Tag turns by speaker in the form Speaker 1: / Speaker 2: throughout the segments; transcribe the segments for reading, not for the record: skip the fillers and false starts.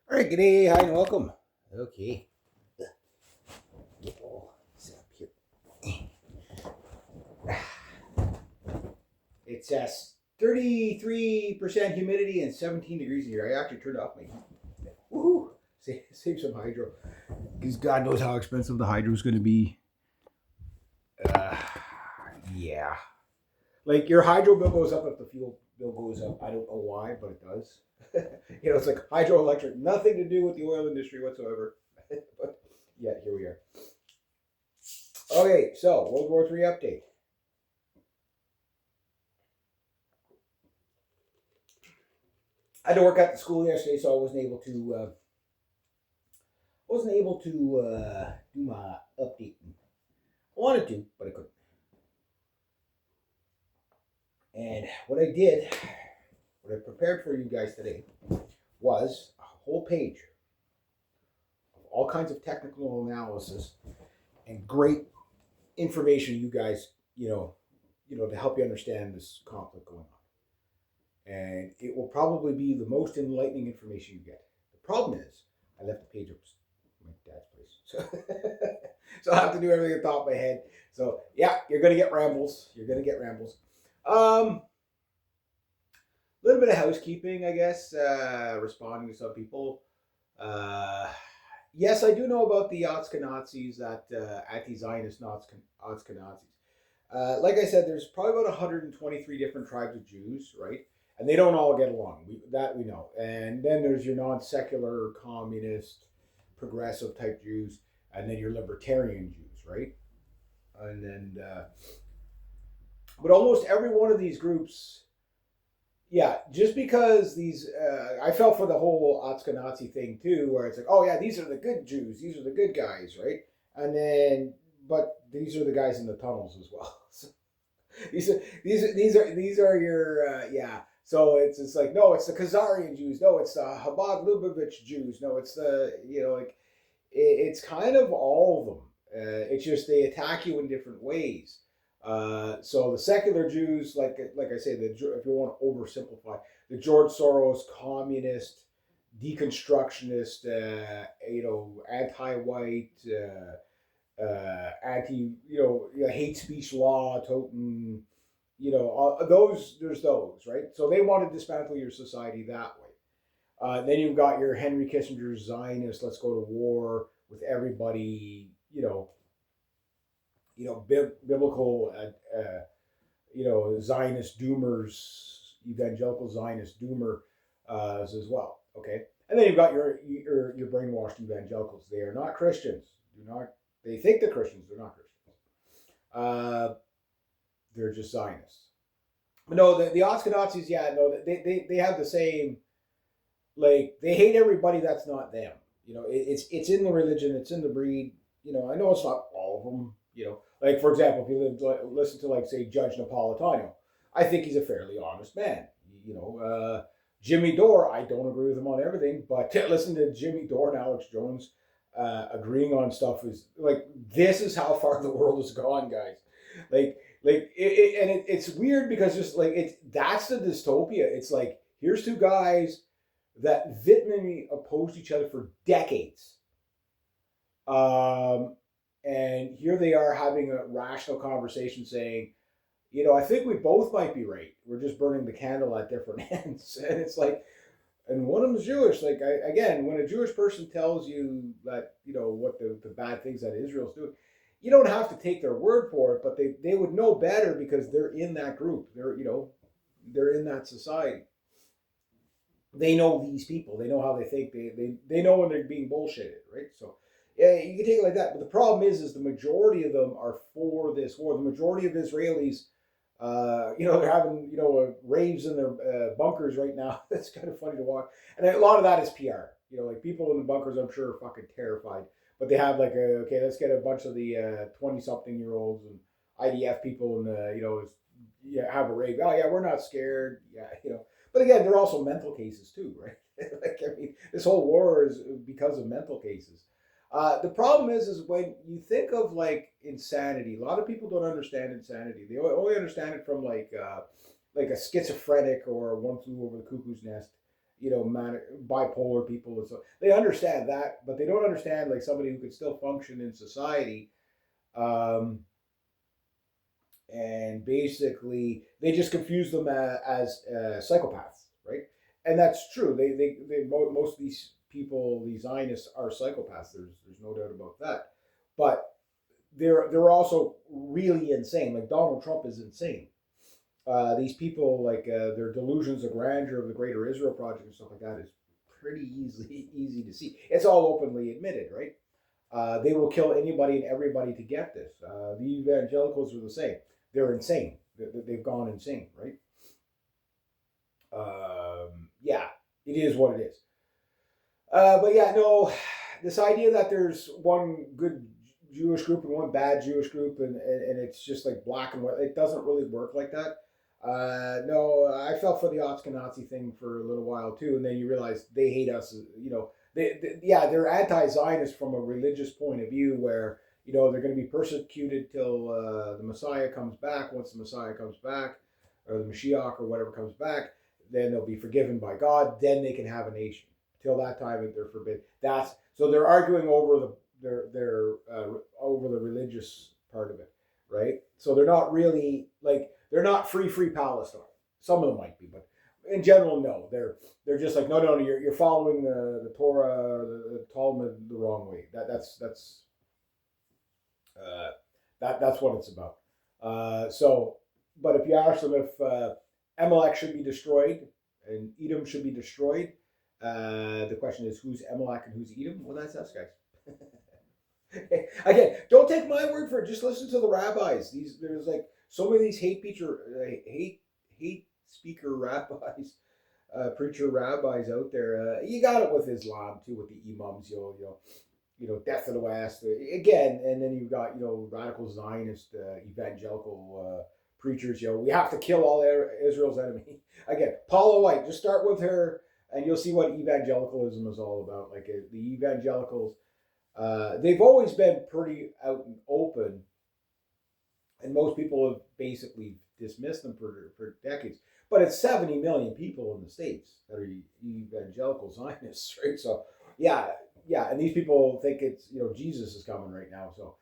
Speaker 1: All right, good day, hi, and welcome. Okay, get all set up here. It's 33% humidity and 17 degrees here. I actually turned off my heat. Woohoo! Save some hydro. Because God knows how expensive the hydro is going to be. Uh, yeah. Like your hydro bill goes up if the fuel bill goes up. I don't know why, but it does. It's like hydroelectric, nothing to do with the oil industry whatsoever. But yeah, here we are. Okay, so World War III update. I had to work at the school yesterday, so I wasn't able to do my update. I wanted to, but I couldn't. And what I prepared for you guys today, was a whole page of all kinds of technical analysis and great information you guys, to help you understand this conflict going on. And it will probably be the most enlightening information you get. The problem is, I left the page up my dad's place, so I have to do everything at the top of my head. So yeah, you're gonna get rambles. You're gonna get rambles. A little bit of housekeeping, I guess. Responding to some people. Uh, yes, I do know about the Otska Nazis, that anti-Zionist Otska Nazis. Like I said, there's probably about 123 different tribes of Jews, right? And they don't all get along. That we know. And then there's your non-secular, communist, progressive type Jews, and then your libertarian Jews, right? And then, but almost every one of these groups, yeah, just because I fell for the whole Nazi thing too, where it's like, oh yeah, these are the good Jews, these are the good guys, right? And then, but these are the guys in the tunnels as well. So these are your yeah. So it's like, no, it's the Khazarian Jews, no, it's the Chabad Lubavitch Jews, no, it's the like it's kind of all of them. It's just they attack you in different ways. So the secular Jews, like I say, if you want to oversimplify, the George Soros communist, deconstructionist, anti-white, anti, hate speech law, totem, those. There's those, right? So they want to dismantle your society that way. Then you've got your Henry Kissinger Zionist, let's go to war with everybody, biblical, Zionist doomers, evangelical Zionist doomer as well. Okay, and then you've got your brainwashed evangelicals. They are not Christians. Do not. They think they're Christians. They're not Christians. They're just Zionists. But no, the Oscar Nazis, yeah, no, they have the same. Like they hate everybody that's not them. It's in the religion. It's in the breed. I know it's not all of them. Like for example, if you listen to like say Judge Napolitano, I think he's a fairly honest man. Jimmy Dore, I don't agree with him on everything, but listen to Jimmy Dore and Alex Jones agreeing on stuff is like this is how far the world has gone, guys. It's weird because just like that's the dystopia. It's like here's two guys that vehemently opposed each other for decades. And here they are having a rational conversation saying, I think we both might be right. We're just burning the candle at different ends. And it's like, and one of them is Jewish. Like, again, when a Jewish person tells you that, what the bad things that Israel's doing, you don't have to take their word for it, but they would know better because they're in that group. They're in that society. They know these people. They know how they think. They know when they're being bullshitted, right? So yeah, you can take it like that. But the problem is the majority of them are for this war. The majority of Israelis, they're having raves in their bunkers right now. That's kind of funny to watch. And a lot of that is PR. Like people in the bunkers, I'm sure, are fucking terrified. But they have like, okay, let's get a bunch of the 20-something-year-olds and IDF people and have a rave. Oh yeah, we're not scared. Yeah, But again, they're also mental cases too, right? This whole war is because of mental cases. The problem is when you think of like insanity, a lot of people don't understand insanity. They only understand it from like a schizophrenic or one flew over the cuckoo's nest, bipolar people and so they understand that, but they don't understand like somebody who could still function in society. Um, and basically they just confuse them as psychopaths, right? And that's true. Most of these people, these Zionists, are psychopaths. There's no doubt about that. But they're also really insane. Like Donald Trump is insane. These people, like their delusions of grandeur of the Greater Israel Project and stuff like that, is pretty easy to see. It's all openly admitted, right? They will kill anybody and everybody to get this. The evangelicals are the same. They're insane. They've gone insane, right? Yeah, it is what it is. But yeah, no, this idea that there's one good Jewish group and one bad Jewish group, and it's just like black and white, it doesn't really work like that. No, I felt for the Ashkenazi thing for a little while too, and then you realize they hate us. Yeah, they're anti-Zionist from a religious point of view, where they're going to be persecuted till the Messiah comes back. Once the Messiah comes back, or the Mashiach or whatever comes back, then they'll be forgiven by God. Then they can have a nation. Till that time, they're forbidden. So they're arguing over over the religious part of it, right? So they're not really like they're not free Palestine. Some of them might be, but in general, no. They're just like no, you're following the Torah, the Talmud the wrong way. That's what it's about. But if you ask them if Amalek should be destroyed and Edom should be destroyed, the question is who's Amalek and who's Edom? Well, that's us, guys. Again, don't take my word for it. Just listen to the rabbis. There's like so many of these hate speaker rabbis, preacher rabbis out there. You got it with Islam too, with the imams. Death of the West again, and then you've got radical Zionist evangelical preachers. We have to kill all Israel's enemy. Again, Paula White. Just start with her, and you'll see what evangelicalism is all about. Like the evangelicals. They've always been pretty out and open, and most people have basically dismissed them for decades. But it's 70 million people in the States that are evangelical Zionists, right? So, yeah, and these people think it's Jesus is coming right now, so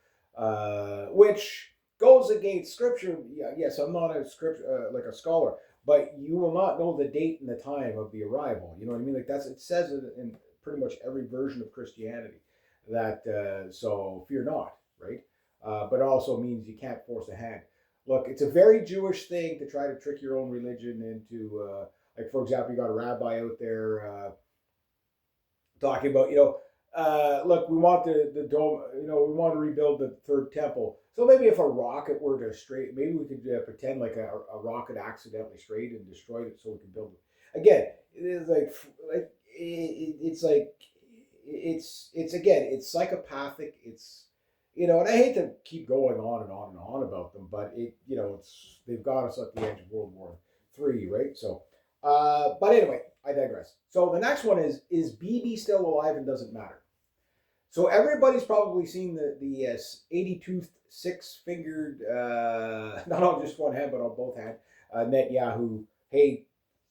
Speaker 1: which goes against Scripture. Yeah, yes, I'm not a scripture like a scholar, but you will not know the date and the time of the arrival. You know what I mean? Like it says it in pretty much every version of Christianity. That so fear not, right? But it also means you can't force a hand. Look, it's a very Jewish thing to try to trick your own religion into, like for example, you got a rabbi out there talking about, look, we want the dome, we want to rebuild the third temple. So maybe if a rocket were to maybe we could pretend like a rocket accidentally strayed and destroyed it, so we could build it again. It's like it's like. It's again, it's psychopathic. It's and I hate to keep going on and on and on about them, but they've got us at the edge of World War III, right? So, but anyway, I digress. So the next one is BB still alive and doesn't matter? So everybody's probably seen the 80-toothed, six-fingered, not on just one hand but on both hands, Netanyahu. Hey,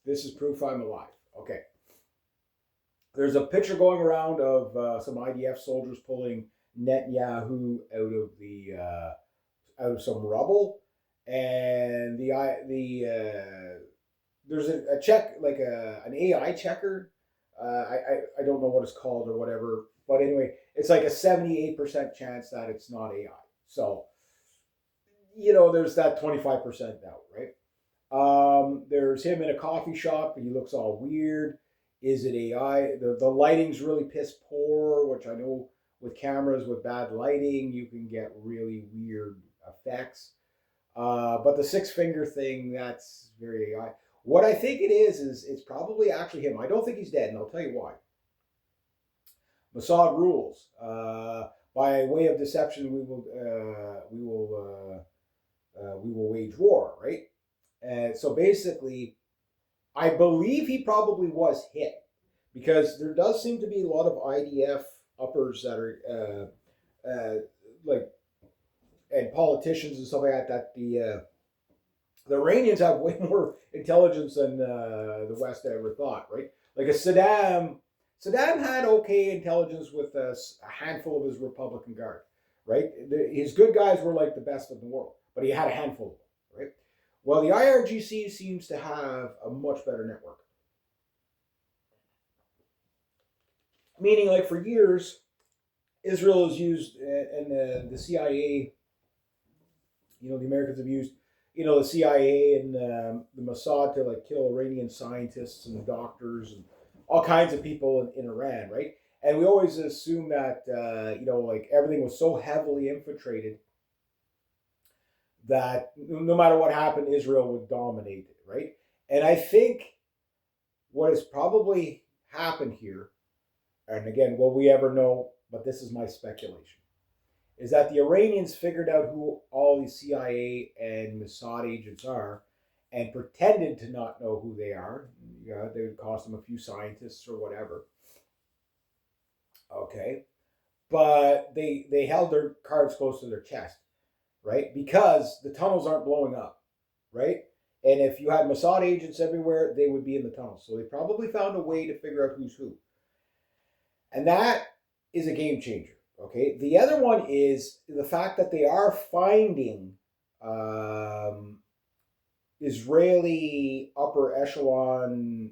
Speaker 1: this is proof I'm alive. Okay. There's a picture going around of some IDF soldiers pulling Netanyahu out of some rubble, and there's a check like an AI checker. I don't know what it's called or whatever, but anyway, it's like a 78% chance that it's not AI. So there's that 25% doubt, right? There's him in a coffee shop and he looks all weird. Is it AI? The lighting's really piss poor, which I know with cameras with bad lighting, you can get really weird effects. But the six-finger thing, that's very AI. What I think it is it's probably actually him. I don't think he's dead, and I'll tell you why. Mossad rules. By way of deception, we will wage war, right? And so basically, I believe he probably was hit because there does seem to be a lot of IDF uppers that are and politicians and stuff like that. The Iranians have way more intelligence than the West ever thought, right? Like a Saddam. Saddam had okay intelligence with a handful of his Republican Guard, right? His good guys were like the best in the world, but he had a handful of them, right? Well, the IRGC seems to have a much better network. Meaning, like for years, Israel has used, and the CIA, the Americans have used, the CIA and the Mossad to like kill Iranian scientists and doctors and all kinds of people in Iran, right? And we always assume that, like everything was so heavily infiltrated that no matter what happened, Israel would dominate it, right? And I think what has probably happened here, and again, will we ever know? But this is my speculation, is that the Iranians figured out who all these CIA and Mossad agents are and pretended to not know who they are. They would cost them a few scientists or whatever. Okay. But they held their cards close to their chest, right? Because the tunnels aren't blowing up, right? And if you had Mossad agents everywhere, they would be in the tunnels. So they probably found a way to figure out who's who. And that is a game changer. Okay. The other one is the fact that they are finding Israeli upper echelon,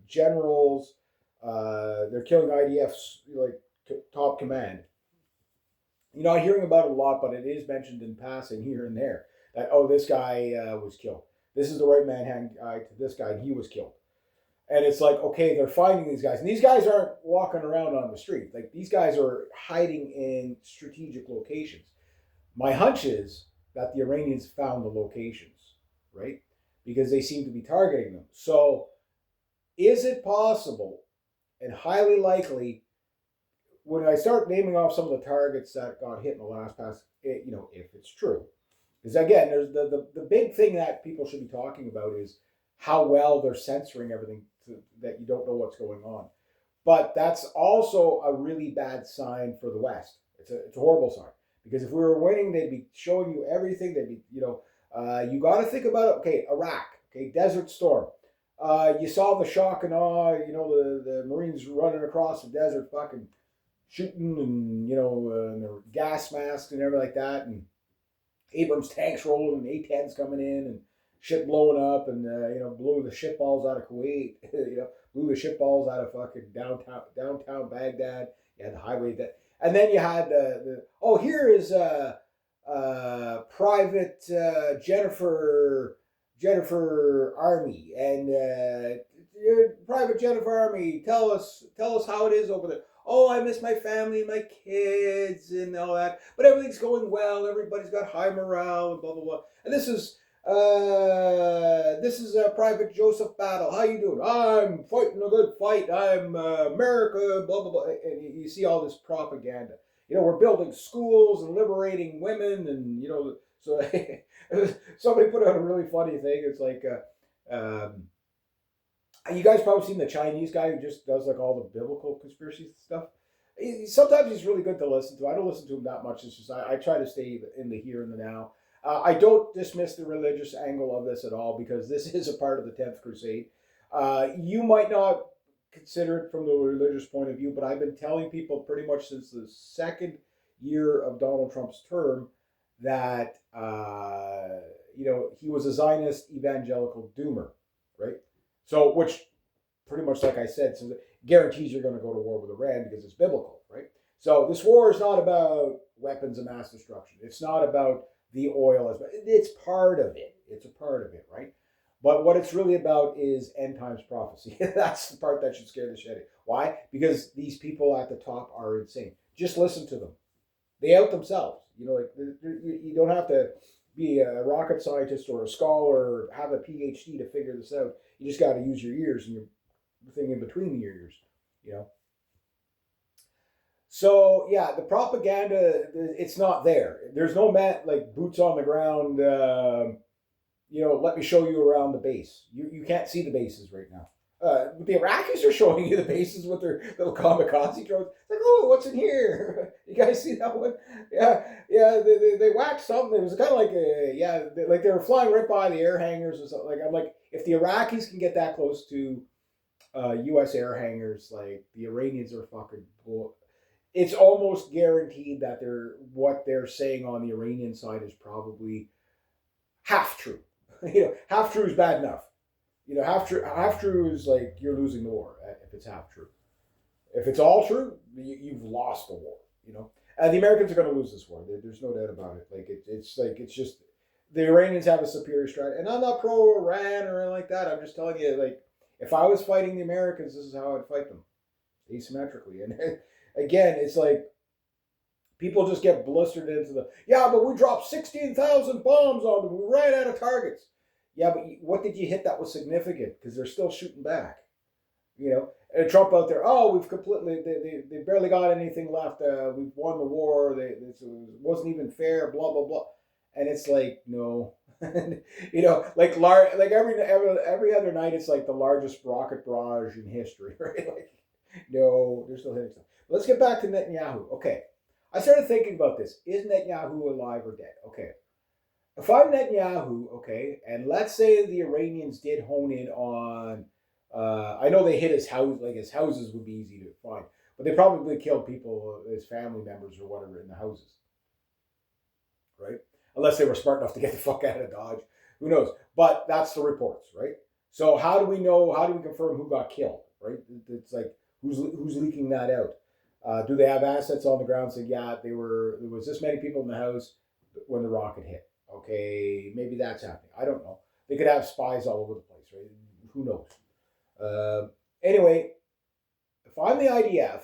Speaker 1: generals. They're killing IDF's like top command. You're not hearing about it a lot, but it is mentioned in passing here and there that this guy was killed. This is the right man hand guy to this guy, and he was killed. And it's like, okay, they're finding these guys. And these guys aren't walking around on the street. Like, these guys are hiding in strategic locations. My hunch is that the Iranians found the locations, right? Because they seem to be targeting them. So, is it possible and highly likely, when I start naming off some of the targets that got hit in the last pass, if it's true. Because again, there's the big thing that people should be talking about is how well they're censoring everything that you don't know what's going on. But that's also a really bad sign for the West. It's a horrible sign. Because if we were winning, they'd be showing you everything. They'd be, you got to think about it. Okay, Iraq, okay, Desert Storm. You saw the shock and awe, the Marines running across the desert fucking shooting and, and their gas masks and everything like that. And Abrams tanks rolling and A-10s coming in and shit blowing up and blew the shitballs out of Kuwait, blew the shitballs out of fucking downtown Baghdad. You had the highway that, and then you had here is Private Jennifer Army and Private Jennifer Army. Tell us how it is over there. Oh, I miss my family, my kids, and all that. But everything's going well. Everybody's got high morale and blah blah blah. And this is Private Joseph Battle. How you doing? I'm fighting a good fight. I'm America. Blah blah blah. And you see all this propaganda. We're building schools and liberating women, and so somebody put out a really funny thing. It's like, you guys probably seen the Chinese guy who just does like all the biblical conspiracy stuff. Sometimes he's really good to listen to. I don't listen to him that much. It's just I try to stay in the here and the now. I don't dismiss the religious angle of this at all because this is a part of the 10th Crusade. You might not consider it from the religious point of view, but I've been telling people pretty much since the second year of Donald Trump's term that, he was a Zionist evangelical doomer, right? So, which pretty much, like I said, so guarantees you're going to go to war with Iran because it's biblical, right? So this war is not about weapons of mass destruction. It's not about the oil. It's part of it. It's a part of it, right? But what it's really about is end times prophecy. That's the part that should scare the shit out of you. Why? Because these people at the top are insane. Just listen to them. They out themselves. You don't have to be a rocket scientist or a scholar or have a PhD to figure this out. You just got to use your ears and your thing in between your ears, So yeah, the propaganda, it's not there. There's no like boots on the ground. Let me show you around the base. You can't see the bases right now. The Iraqis are showing you the bases with their little kamikaze drones. It's like, oh, what's in here? You guys see that one? Yeah. They whacked something. It was kind of like like they were flying right by the air hangars or something. Like I'm like, if the Iraqis can get that close to U.S. air hangars. Like the Iranians are fucking bull. It's almost guaranteed that what they're saying on the Iranian side is probably half true. Half true is bad enough. Half true is like you're losing the war if it's half true. If it's all true, you've lost the war. The Americans are going to lose this war. There's no doubt about it. Like it's just the Iranians have a superior strategy, and I'm not pro Iran or anything like that. I'm just telling you, like, if I was fighting the Americans, this is how I'd fight them, asymmetrically. And again, it's like people just get blistered into but we dropped 16,000 bombs on them. We ran out of targets. Yeah, but what did you hit that was significant? Because they're still shooting back. And Trump out there, we've completely, they barely got anything left. We've won the war. It wasn't even fair, blah, blah, blah. And it's like, no. like every other night, it's like the largest rocket barrage in history, right? Like, no, they're still hitting stuff. Let's get back to Netanyahu. Okay. I started thinking about this. Is Netanyahu alive or dead? Okay. If I'm Netanyahu, okay, and let's say the Iranians did hone in on, I know they hit his house, like his houses would be easy to find, but they probably killed people, his family members or whatever, in the houses, right? Unless they were smart enough to get the fuck out of Dodge. Who knows? But that's the reports, right? So how do we know, how do we confirm who got killed, right? It's like, who's leaking that out? Do they have assets on the ground saying, there was this many people in the house when the rocket hit? Okay, maybe that's happening. I don't know. They could have spies all over the place, right? Who knows? Anyway, if I'm the IDF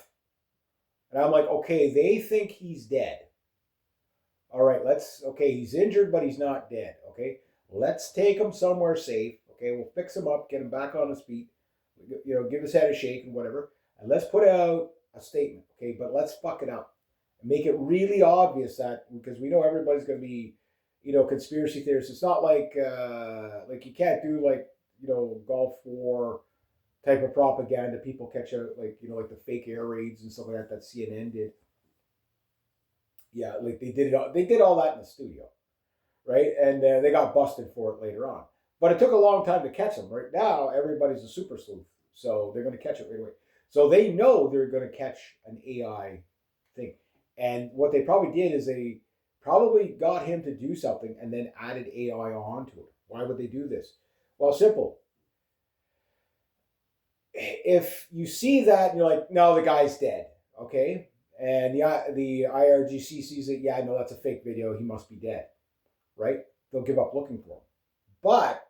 Speaker 1: and I'm like, okay, they think he's dead. All right, he's injured, but he's not dead. Okay, let's take him somewhere safe. Okay, we'll fix him up, get him back on his feet, give his head a shake and whatever. And let's put out a statement. Okay, but let's fuck it up. Make it really obvious that, because we know everybody's going to be, conspiracy theorists. It's not like you can't do Gulf War type of propaganda. People catch out like the fake air raids and stuff like that CNN did. Yeah, like they did it. They did all that in the studio, right? And they got busted for it later on. But it took a long time to catch them. Right now, everybody's a super sleuth, so they're going to catch it right away. So they know they're going to catch an AI thing. And what they probably did is they probably got him to do something and then added AI onto it. Why would they do this? Well, simple. If you see that and you're like, no, the guy's dead, okay? And the IRGC sees it, no, that's a fake video. He must be dead, right? They'll give up looking for him. But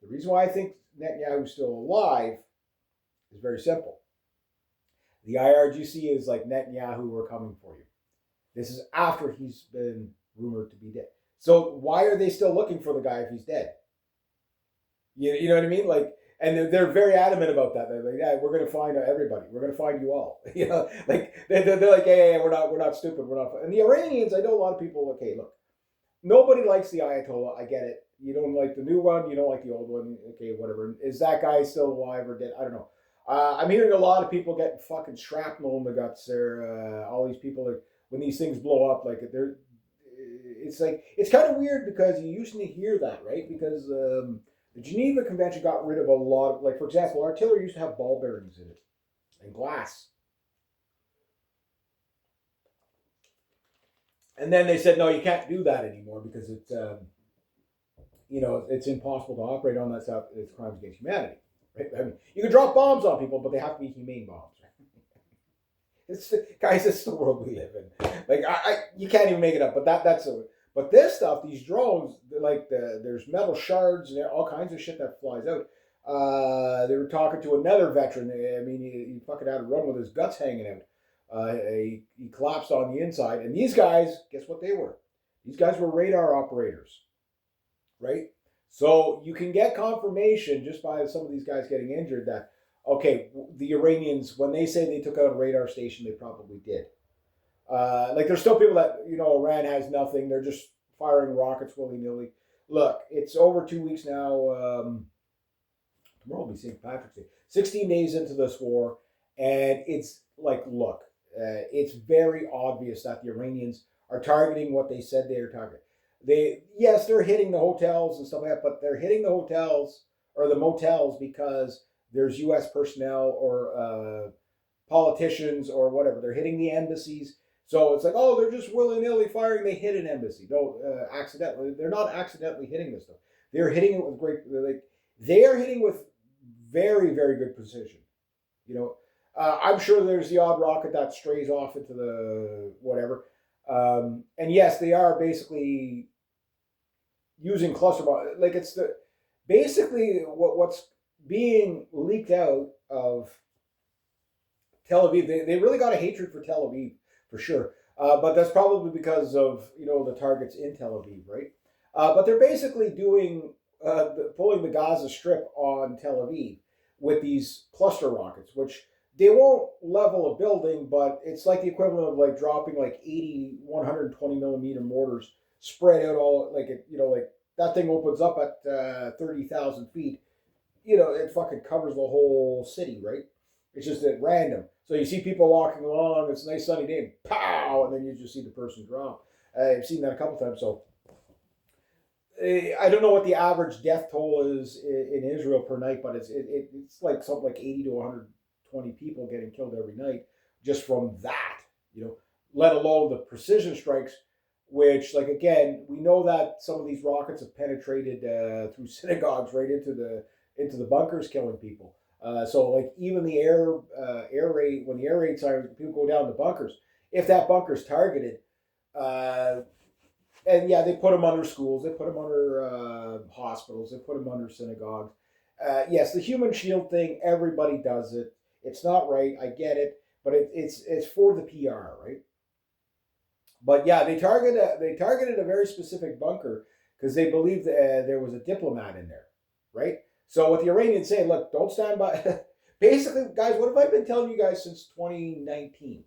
Speaker 1: the reason why I think Netanyahu's still alive is very simple. The IRGC is like, Netanyahu, we're coming for you. This is after he's been rumored to be dead. So why are they still looking for the guy if he's dead? You know what I mean? Like, and they're very adamant about that. They're like, we're going to find everybody. We're going to find you all. Like they're like, hey, we're not stupid. We're not. And the Iranians, I know a lot of people. Okay, look, nobody likes the Ayatollah. I get it. You don't like the new one. You don't like the old one. Okay, whatever. Is that guy still alive or dead? I don't know. I'm hearing a lot of people getting fucking shrapnel in the guts there. All these people are, when these things blow up, like it's like, it's kind of weird because you usually hear that, right? Because the Geneva Convention got rid of a lot of, like, for example, artillery used to have ball bearings in it and glass. And then they said, no, you can't do that anymore because it's, it's impossible to operate on that stuff. It's crimes against humanity. Right? I mean, you can drop bombs on people, but they have to be humane bombs. Right? Guys, it's the world we live in. Like, you can't even make it up. But that's a. But this stuff, these drones, like there's metal shards and all kinds of shit that flies out. They were talking to another veteran. I mean, he fucking had to run with his guts hanging out. He collapsed on the inside. And these guys, guess what they were? These guys were radar operators, right? So you can get confirmation just by some of these guys getting injured that, okay, the Iranians, when they say they took out a radar station, they probably did. Like there's still people that, Iran has nothing. They're just firing rockets willy-nilly. Look, it's over 2 weeks now. Tomorrow will be St. Patrick's Day. 16 days into this war. And it's like, look, it's very obvious that the Iranians are targeting what they said they are targeting. They're hitting the hotels and stuff like that, but they're hitting the hotels or the motels because there's U.S. personnel or politicians or whatever. They're hitting the embassies. So it's like, oh, they're just willy nilly firing. They hit an embassy. No, accidentally. They're not accidentally hitting this stuff. They're hitting it with great. They are hitting with very, very good precision. You know, I'm sure there's the odd rocket that strays off into the whatever. And yes, they are basically using cluster bomb. Like it's the basically what's being leaked out of Tel Aviv. They really got a hatred for Tel Aviv for sure. But that's probably because of the targets in Tel Aviv, right? But they're basically doing pulling the Gaza Strip on Tel Aviv with these cluster rockets, which they won't level a building, but it's like the equivalent of like dropping like 80 120 millimeter mortars spread out all like like that thing opens up at 30,000 feet. It fucking covers the whole city, right? It's just at random. So you see people walking along, it's a nice sunny day, and pow, and then you just see the person drop. I've seen that a couple times. So I don't know what the average death toll is in Israel per night, but it's like something like 80 to 120 people getting killed every night just from that, let alone the precision strikes, which, like, again, we know that some of these rockets have penetrated through synagogues right into the bunkers, killing people. So, like, even the air raid, when the air raid sirens, people go down the bunkers. If that bunker's targeted, and yeah, they put them under schools, they put them under hospitals, they put them under synagogues. Yes, the human shield thing, everybody does it. It's not right, I get it, but it's for the PR, right? But yeah, they targeted a very specific bunker because they believed there was a diplomat in there, right? So what the Iranians say, look, don't stand by. Basically, guys, what have I been telling you guys since 2019?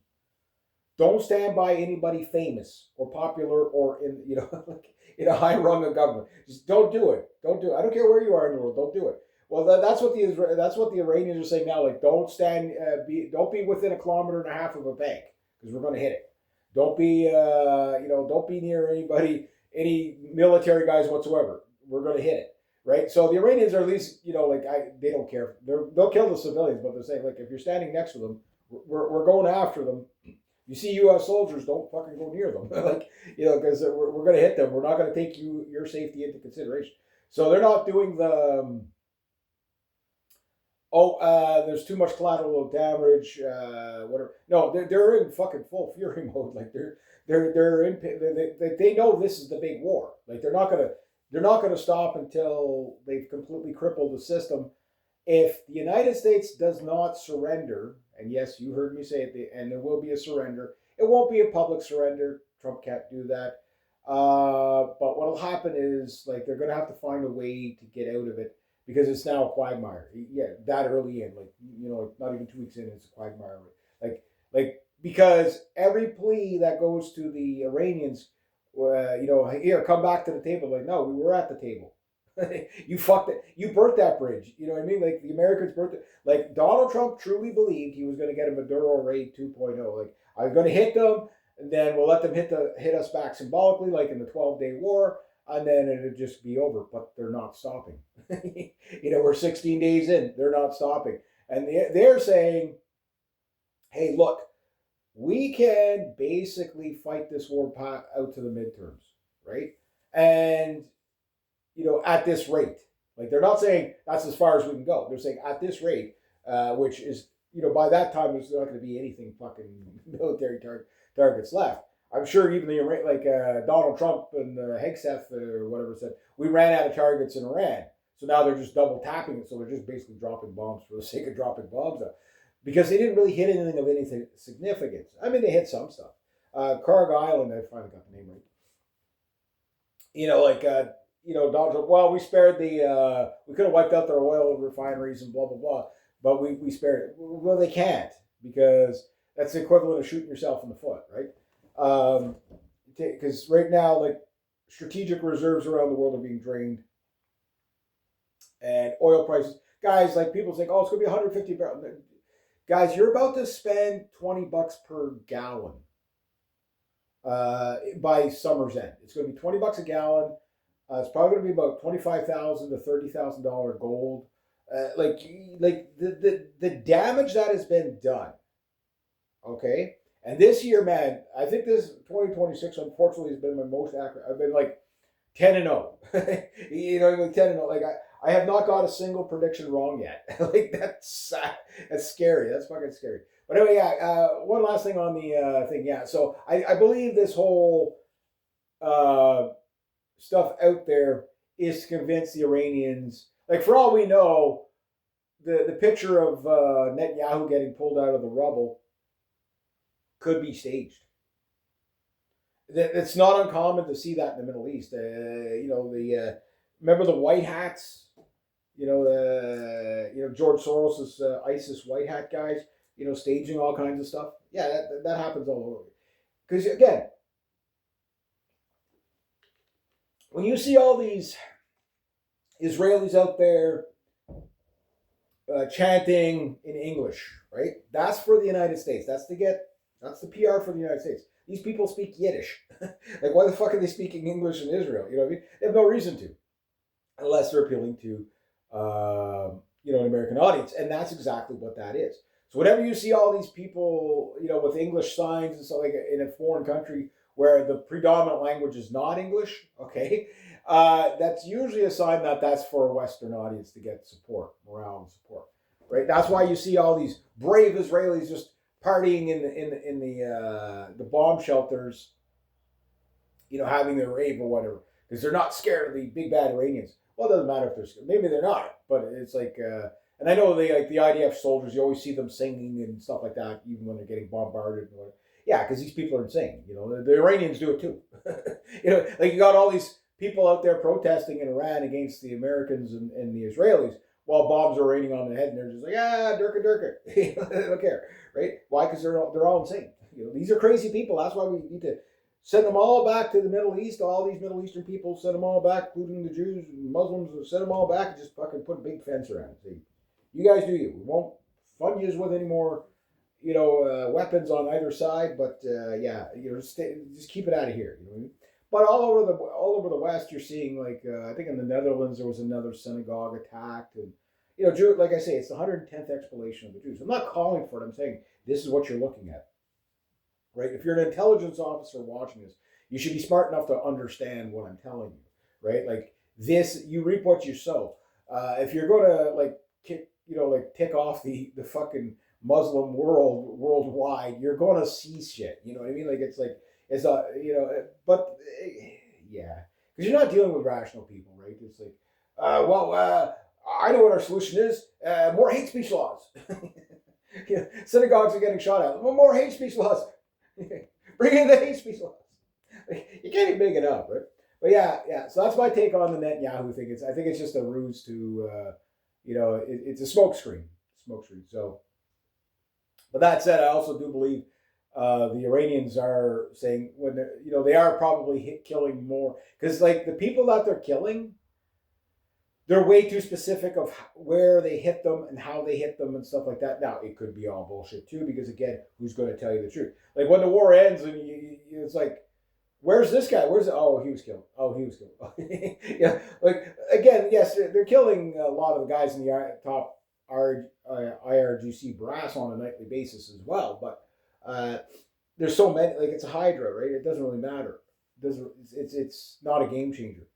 Speaker 1: Don't stand by anybody famous or popular or in a high rung of government. Just don't do it. Don't do it. I don't care where you are in the world. Don't do it. Well, that's what the Iranians are saying now. Like, don't don't be within a kilometer and a half of a bank because we're going to hit it. Don't be don't be near any military guys whatsoever. We're going to hit it, right? So the Iranians are at least they don't care. They'll kill the civilians, but they're saying, like, if you're standing next to them, we're going after them. You see U.S. soldiers, don't fucking go near them, because we're going to hit them. We're not going to take your safety into consideration. So they're not doing the there's too much collateral damage, whatever. No, they're in fucking full fury mode. Like they know this is the big war. Like they're not gonna stop until they've completely crippled the system. If the United States does not surrender, and yes, you heard me say it, and there will be a surrender. It won't be a public surrender. Trump can't do that. But what'll happen is, like, they're gonna have to find a way to get out of it because it's now a quagmire. Yeah, that early in, not even 2 weeks in, it's a quagmire. Like because every plea that goes to the Iranians, here, come back to the table. Like, no, we were at the table. You fucked it. You burnt that bridge. You know what I mean? Like, the Americans burnt it. Like, Donald Trump truly believed he was going to get a Maduro raid 2.0. Like, I was going to hit them, and then we'll let them hit us back symbolically, like in the 12-day war, and then it'll just be over. But they're not stopping. We're 16 days in. They're not stopping. And they're saying, hey, look, we can basically fight this war out to the midterms, right? And at this rate. Like, they're not saying that's as far as we can go. They're saying at this rate, which is, by that time, there's not going to be anything fucking military targets left. I'm sure even Donald Trump and Hegseth or whatever said, we ran out of targets in Iran. So now they're just double tapping it. So they're just basically dropping bombs for the sake of dropping bombs. Because they didn't really hit anything of anything significance. I mean, they hit some stuff. Carg Island, I finally got the name right. Donald Trump, well, we spared we could have wiped out their oil refineries and blah, blah, blah, but we spared it. Well, they can't, because that's the equivalent of shooting yourself in the foot, right? Because right now, like, strategic reserves around the world are being drained, and oil prices, guys, like, people think, oh, it's going to be 150 barrels. Guys, you're about to spend $20 per gallon by summer's end. It's going to be $20 a gallon. It's probably going to be about $25,000 to $30,000 gold. like the damage that has been done. Okay, and this year, man, I think this 2026 unfortunately has been my most accurate. I've been like 10-0. You know, like 10-0. Like I have not got a single prediction wrong yet. Like that's scary. That's fucking scary. But anyway, yeah. One last thing on the thing. Yeah. So I believe this whole uh, stuff out there is to convince the Iranians. Like for all we know, the picture of Netanyahu getting pulled out of the rubble could be staged. It's not uncommon to see that in the Middle East. You know the remember the white hats. George Soros's ISIS white hat guys. You know, staging all kinds of stuff. Yeah, that happens all over. Because again, when you see all these Israelis out there chanting in English, right? That's for the United States. That's the PR for the United States. These people speak Yiddish. Like, why the fuck are they speaking English in Israel? You know what I mean? They have no reason to, unless they're appealing to, an American audience, and that's exactly what that is. So whenever you see all these people, with English signs and stuff like in a foreign country where the predominant language is not English, okay, that's usually a sign that that's for a Western audience to get support, morale and support, right? That's why you see all these brave Israelis just partying in the bomb shelters, having their rave or whatever, because they're not scared of the big bad Iranians. Well, it doesn't matter if they're scared. Maybe they're not, but it's like, and I know the IDF soldiers, you always see them singing and stuff like that, even when they're getting bombarded. Yeah, because these people are insane. The Iranians do it too. Like you got all these people out there protesting in Iran against the Americans and the Israelis, while bombs are raining on their head, and they're just like, durka durka. They don't care, right? Why? Because they're all insane. These are crazy people. That's why we need to send them all back to the Middle East. All these Middle Eastern people, send them all back, including the Jews and Muslims. Send them all back and just fucking put a big fence around it. See, you guys do you. We won't fund you with any more, weapons on either side. But just keep it out of here. You know what I mean? But all over the West, you're seeing like I think in the Netherlands there was another synagogue attacked, and like I say, it's the 110th explanation of the Jews. I'm not calling for it. I'm saying this is what you're looking at, right? If you're an intelligence officer watching this, you should be smart enough to understand what I'm telling you, right? Like this, you reap what you sow. If you're going to tick off the fucking Muslim worldwide, you're going to see shit. You know what I mean? Like it's a but yeah, because you're not dealing with rational people, right? It's like, I know what our solution is: more hate speech laws. Synagogues are getting shot at. Well, more hate speech laws. Bring in the hate speech laws. You can't even make it up, right? But yeah. So that's my take on the Netanyahu thing. I think it's just a ruse to, it's a smoke screen. So, but that said, I also do believe the Iranians are saying they are probably killing more, because like the people that they're killing, they're way too specific of where they hit them and how they hit them and stuff like that. Now, it could be all bullshit too, because again, who's going to tell you the truth? Like when the war ends and it's like, where's this guy? Oh, he was killed. Oh, he was killed. Yeah, like again, yes, they're killing a lot of the guys in the top IRGC brass on a nightly basis as well. But there's so many. Like it's a Hydra, right? It doesn't really matter. It's not a game changer.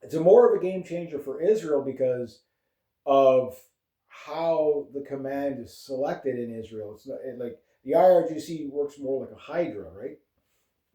Speaker 1: It's more of a game changer for Israel because of how the command is selected in Israel. It's not, like the IRGC works more like a Hydra, right?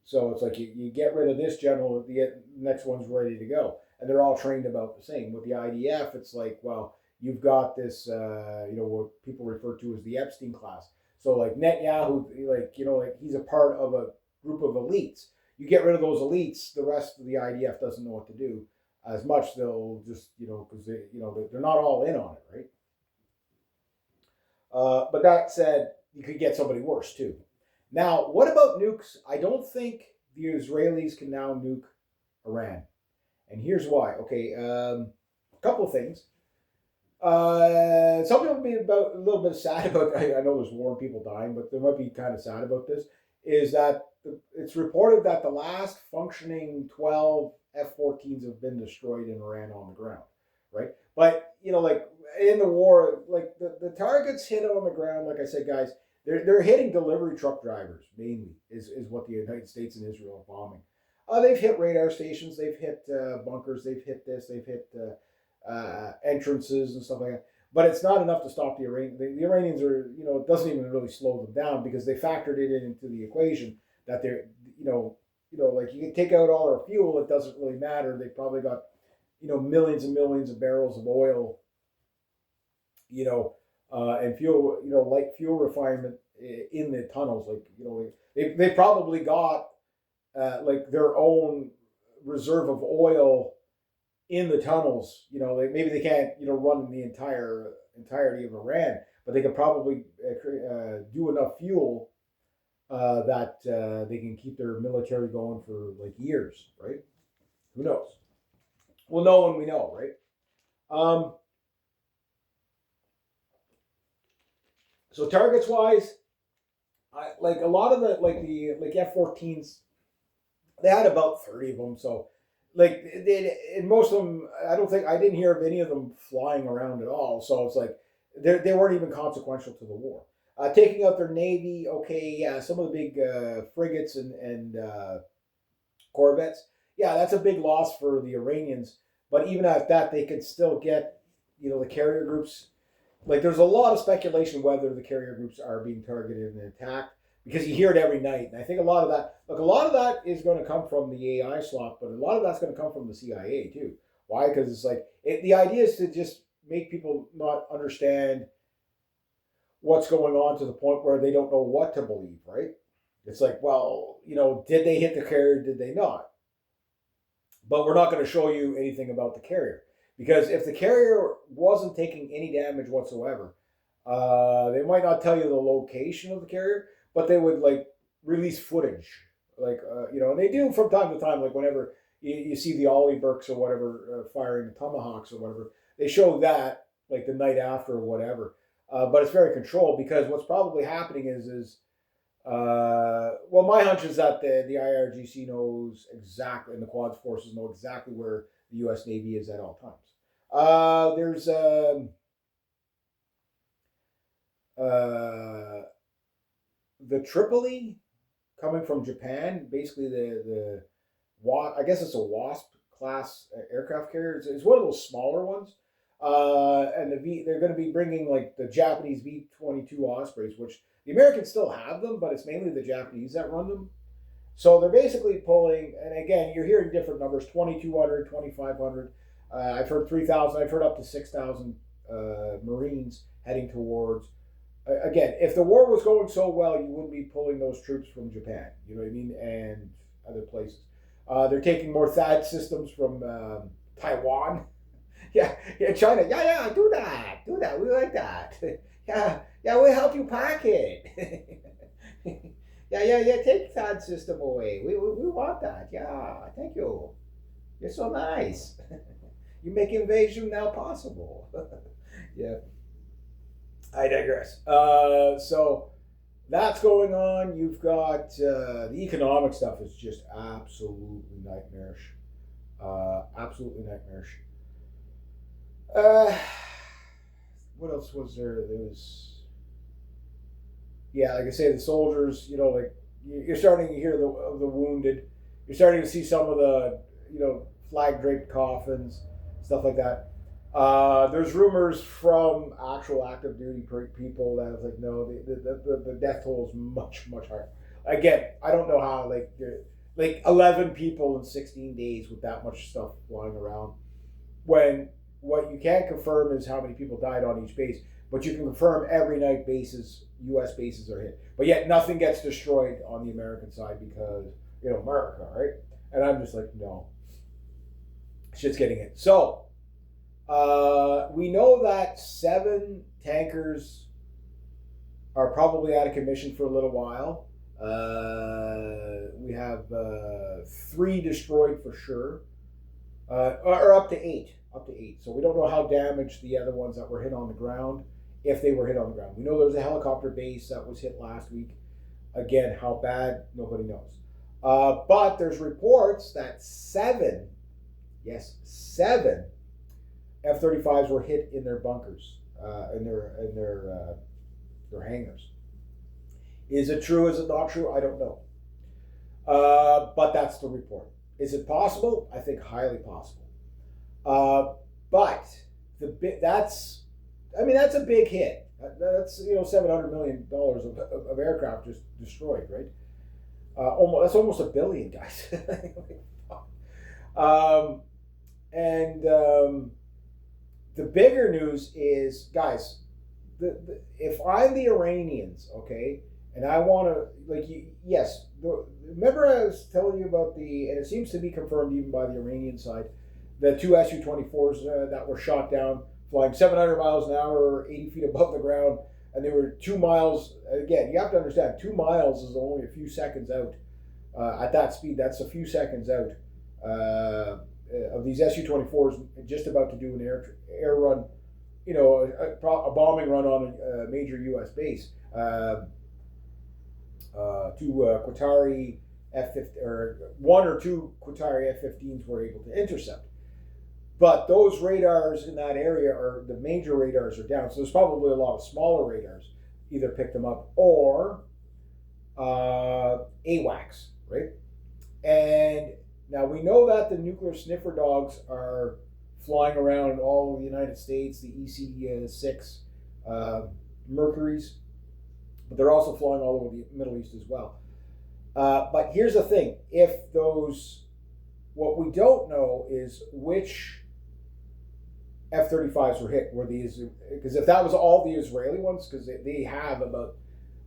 Speaker 1: So it's like you get rid of this general, the next one's ready to go, and they're all trained about the same. With the IDF, it's like, well, you've got this, what people refer to as the Epstein class. So like Netanyahu, like he's a part of a group of elites. You get rid of those elites, the rest of the IDF doesn't know what to do as much. They'll just, because they're not all in on it, right? But that said, you could get somebody worse too. Now, what about nukes? I don't think the Israelis can now nuke Iran, and here's why. Okay, a couple of things. Some people be a little bit sad about. I know there's war and people dying, but they might be kind of sad about this. Is that it's reported that the last functioning 12 F-14s have been destroyed in Iran on the ground, right? But like in the war, like the targets hit on the ground. Like I said, guys, they're hitting delivery truck drivers mainly. Is what the United States and Israel are bombing. They've hit radar stations. They've hit bunkers. They've hit this. They've hit entrances and stuff like that. But it's not enough to stop the Iranians. The Iranians are, it doesn't even really slow them down because they factored it into the equation that they're, like you can take out all their fuel, it doesn't really matter. They probably got, millions and millions of barrels of oil, and fuel, light fuel refinement in the tunnels. Like, they probably got like their own reserve of oil in the tunnels. Maybe they can't, run the entirety of Iran, but they could probably do enough fuel that they can keep their military going for like years, right? Who knows? We'll know when we know, right? So targets wise, like a lot of the F-14s, they had about 30 of them. So like and most of them, I didn't hear of any of them flying around at all. So it's like they weren't even consequential to the war. Taking out their navy, okay, yeah, some of the big frigates and corvettes, yeah, that's a big loss for the Iranians. But even at that, they could still get, the carrier groups. Like there's a lot of speculation whether the carrier groups are being targeted and attacked because you hear it every night. And I think a lot of that is going to come from the AI slot, but a lot of that's going to come from the CIA too. Why? Because it's like the idea is to just make people not understand what's going on to the point where they don't know what to believe, right? It's like, well, did they hit the carrier? Did they not? But we're not going to show you anything about the carrier because if the carrier wasn't taking any damage whatsoever, they might not tell you the location of the carrier, but they would like release footage, like and they do from time to time, like whenever you see the Ollie Burks or whatever firing the tomahawks or whatever, they show that like the night after or whatever. But it's very controlled because what's probably happening is well, my hunch is that the IRGC knows exactly, and the Quads forces know exactly where the U.S. Navy is at all times. There's the Tripoli coming from Japan, basically the I guess it's a Wasp class aircraft carrier. It's one of those smaller ones. And they're going to be bringing like the Japanese V-22 Ospreys, which the Americans still have them, but it's mainly the Japanese that run them. So they're basically pulling, and again, you're hearing different numbers: 2,200, 2,500. I've heard 3,000. I've heard up to 6,000 Marines heading towards. Again, if the war was going so well, you wouldn't be pulling those troops from Japan. You know what I mean, and other places. They're taking more THAAD systems from Taiwan. Yeah, China. Yeah, do that. We like that. Yeah, we'll help you pack it. yeah. Take that system away. We want that. Yeah, thank you. You're so nice. You make invasion now possible. Yeah, I digress. So that's going on. You've got the economic stuff is just absolutely nightmarish. Absolutely nightmarish. What else was there? There was, yeah, like I say, the soldiers. Like you're starting to hear of the wounded. You're starting to see some of the, flag draped coffins, stuff like that. There's rumors from actual active duty people that it's like, no, the death toll is much higher. Again, I don't know how like 11 people in 16 days with that much stuff flying around. When what you can't confirm is how many people died on each base, but you can confirm every night U.S. bases are hit. But yet nothing gets destroyed on the American side because, America, right? And I'm just like, no. Shit's getting hit. So, we know that 7 tankers are probably out of commission for a little while. We have 3 destroyed for sure, or up to 8. So we don't know how damaged the other ones that were hit on the ground, if they were hit on the ground. We know there was a helicopter base that was hit last week. Again, how bad, nobody knows. But there's reports that 7 F-35s were hit in their bunkers, in their hangars. Is it true? Is it not true? I don't know. But that's the report. Is it possible? I think highly possible. But that's a big hit. That's $700 million of aircraft just destroyed, right? That's almost $1 billion, guys. And the bigger news is, guys, if I'm the Iranians, okay, and I want to, yes, remember I was telling you about and it seems to be confirmed even by the Iranian side, the two Su-24s that were shot down, flying 700 miles an hour, 80 feet above the ground, and they were 2 miles. Again, you have to understand, 2 miles is only a few seconds out. At that speed, that's a few seconds out of these Su-24s just about to do an air run, a bombing run on a major U.S. base. Two Qatari F-15, or one or two Qatari F-15s were able to intercept. But those radars in that area the major radars are down. So there's probably a lot of smaller radars either picked them up or AWACS, right? And now we know that the nuclear sniffer dogs are flying around all of the United States, the EC-6 Mercuries, but they're also flying all over the Middle East as well. But here's the thing: what we don't know is which F-35s were hit. Because if that was all the Israeli ones, because they have about,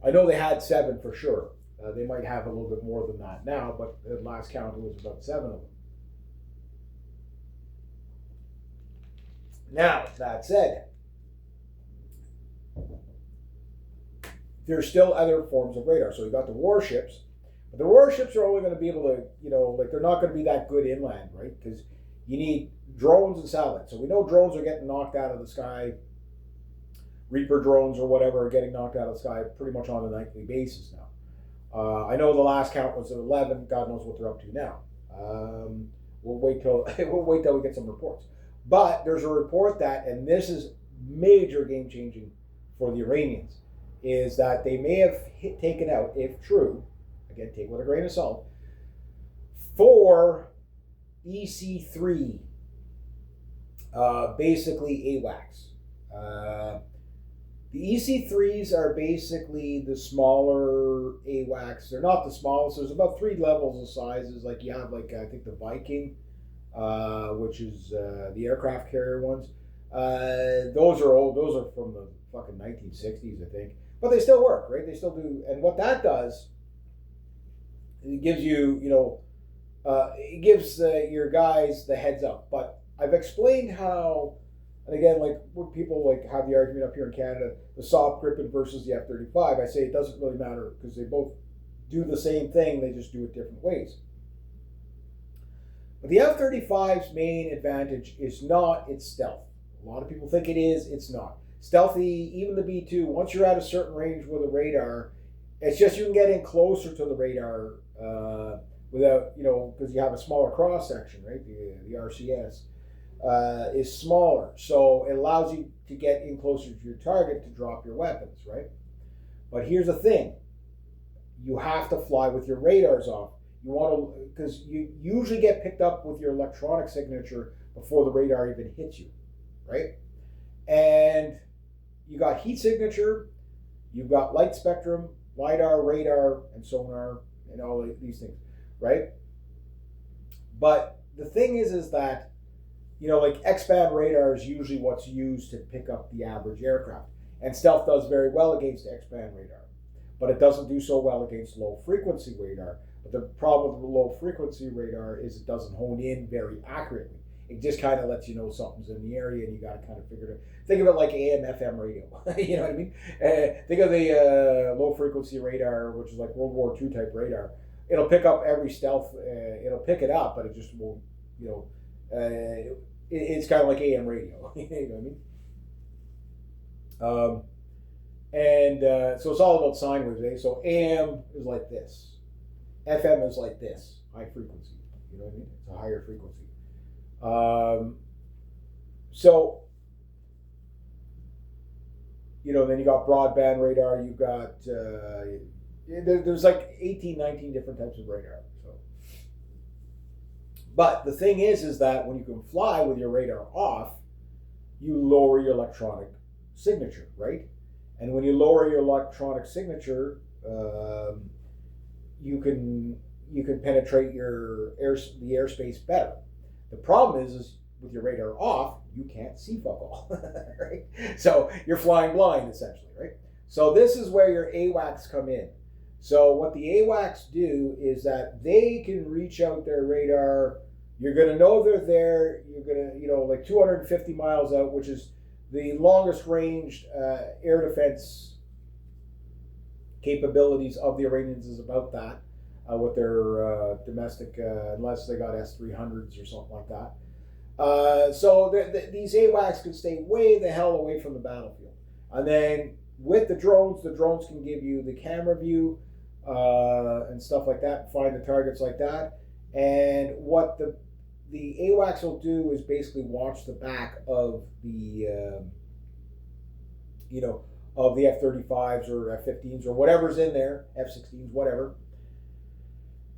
Speaker 1: I know they had 7 for sure. They might have a little bit more than that now, but at last count it was about 7 of them. Now, that said, there's still other forms of radar. So you got the warships, but the warships are only going to be able to, they're not going to be that good inland, right? Because you need drones and satellites. So we know drones are getting knocked out of the sky. Reaper drones or whatever are getting knocked out of the sky pretty much on a nightly basis now. I know the last count was 11. God knows what they're up to now. We'll wait till we get some reports. But there's a report that, and this is major game changing for the Iranians, is that they may have taken out, if true, again, take it with a grain of salt, 4 EC3, basically AWACS. The EC3s are basically the smaller AWACS. They're not the smallest. There's about 3 levels of sizes. Like you have, I think the Viking, which is the aircraft carrier ones. Those are old. Those are from the fucking 1960s, I think. But they still work, right? They still do. And what that does, it gives you, it gives your guys the heads up. But I've explained how, and again, when people have the argument up here in Canada, the soft Gripen versus the F-35, I say it doesn't really matter because they both do the same thing. They just do it different ways. But the F-35's main advantage is not its stealth. A lot of people think it is. It's not. Stealthy, even the B-2, once you're at a certain range with a radar, it's just you can get in closer to the radar without, because you have a smaller cross section, right? The RCS is smaller. So it allows you to get in closer to your target to drop your weapons, right? But here's the thing. You have to fly with your radars off. You want to, because you usually get picked up with your electronic signature before the radar even hits you, right? And you got heat signature, you've got light spectrum, LiDAR, radar, and sonar, and all these things, right? But the thing is that, X-band radar is usually what's used to pick up the average aircraft. And stealth does very well against X-band radar, but it doesn't do so well against low-frequency radar. But the problem with the low-frequency radar is it doesn't hone in very accurately. It just kind of lets you know something's in the area, and you got to kind of figure it out. Think of it like AM/FM radio. You know what I mean? Think of the low-frequency radar, which is like World War II type radar. It'll pick up every stealth. It'll pick it up, but it just won't. It's kind of like AM radio. You know what I mean? So it's all about sine waves. Eh? So AM is like this. FM is like this, high frequency. You know what I mean? It's a higher frequency. So, then you got broadband radar. You've got there's like 18, 19 different types of radar. So, but the thing is that when you can fly with your radar off, you lower your electronic signature, right? And when you lower your electronic signature, you can penetrate the airspace better. The problem is with your radar off, you can't see fuck all, right? So you're flying blind essentially, right? So this is where your AWACS come in. So what the AWACS do is that they can reach out their radar. You're going to know they're there. You're going to, like 250 miles out, which is the longest ranged air defense capabilities of the Iranians is about that with their domestic, unless they got S-300s or something like that. So these AWACS can stay way the hell away from the battlefield. And then with the drones can give you the camera view and stuff like that, find the targets like that. And what the AWACS will do is basically watch the back of the, of the F-35s or F-15s or whatever's in there, F-16s, whatever.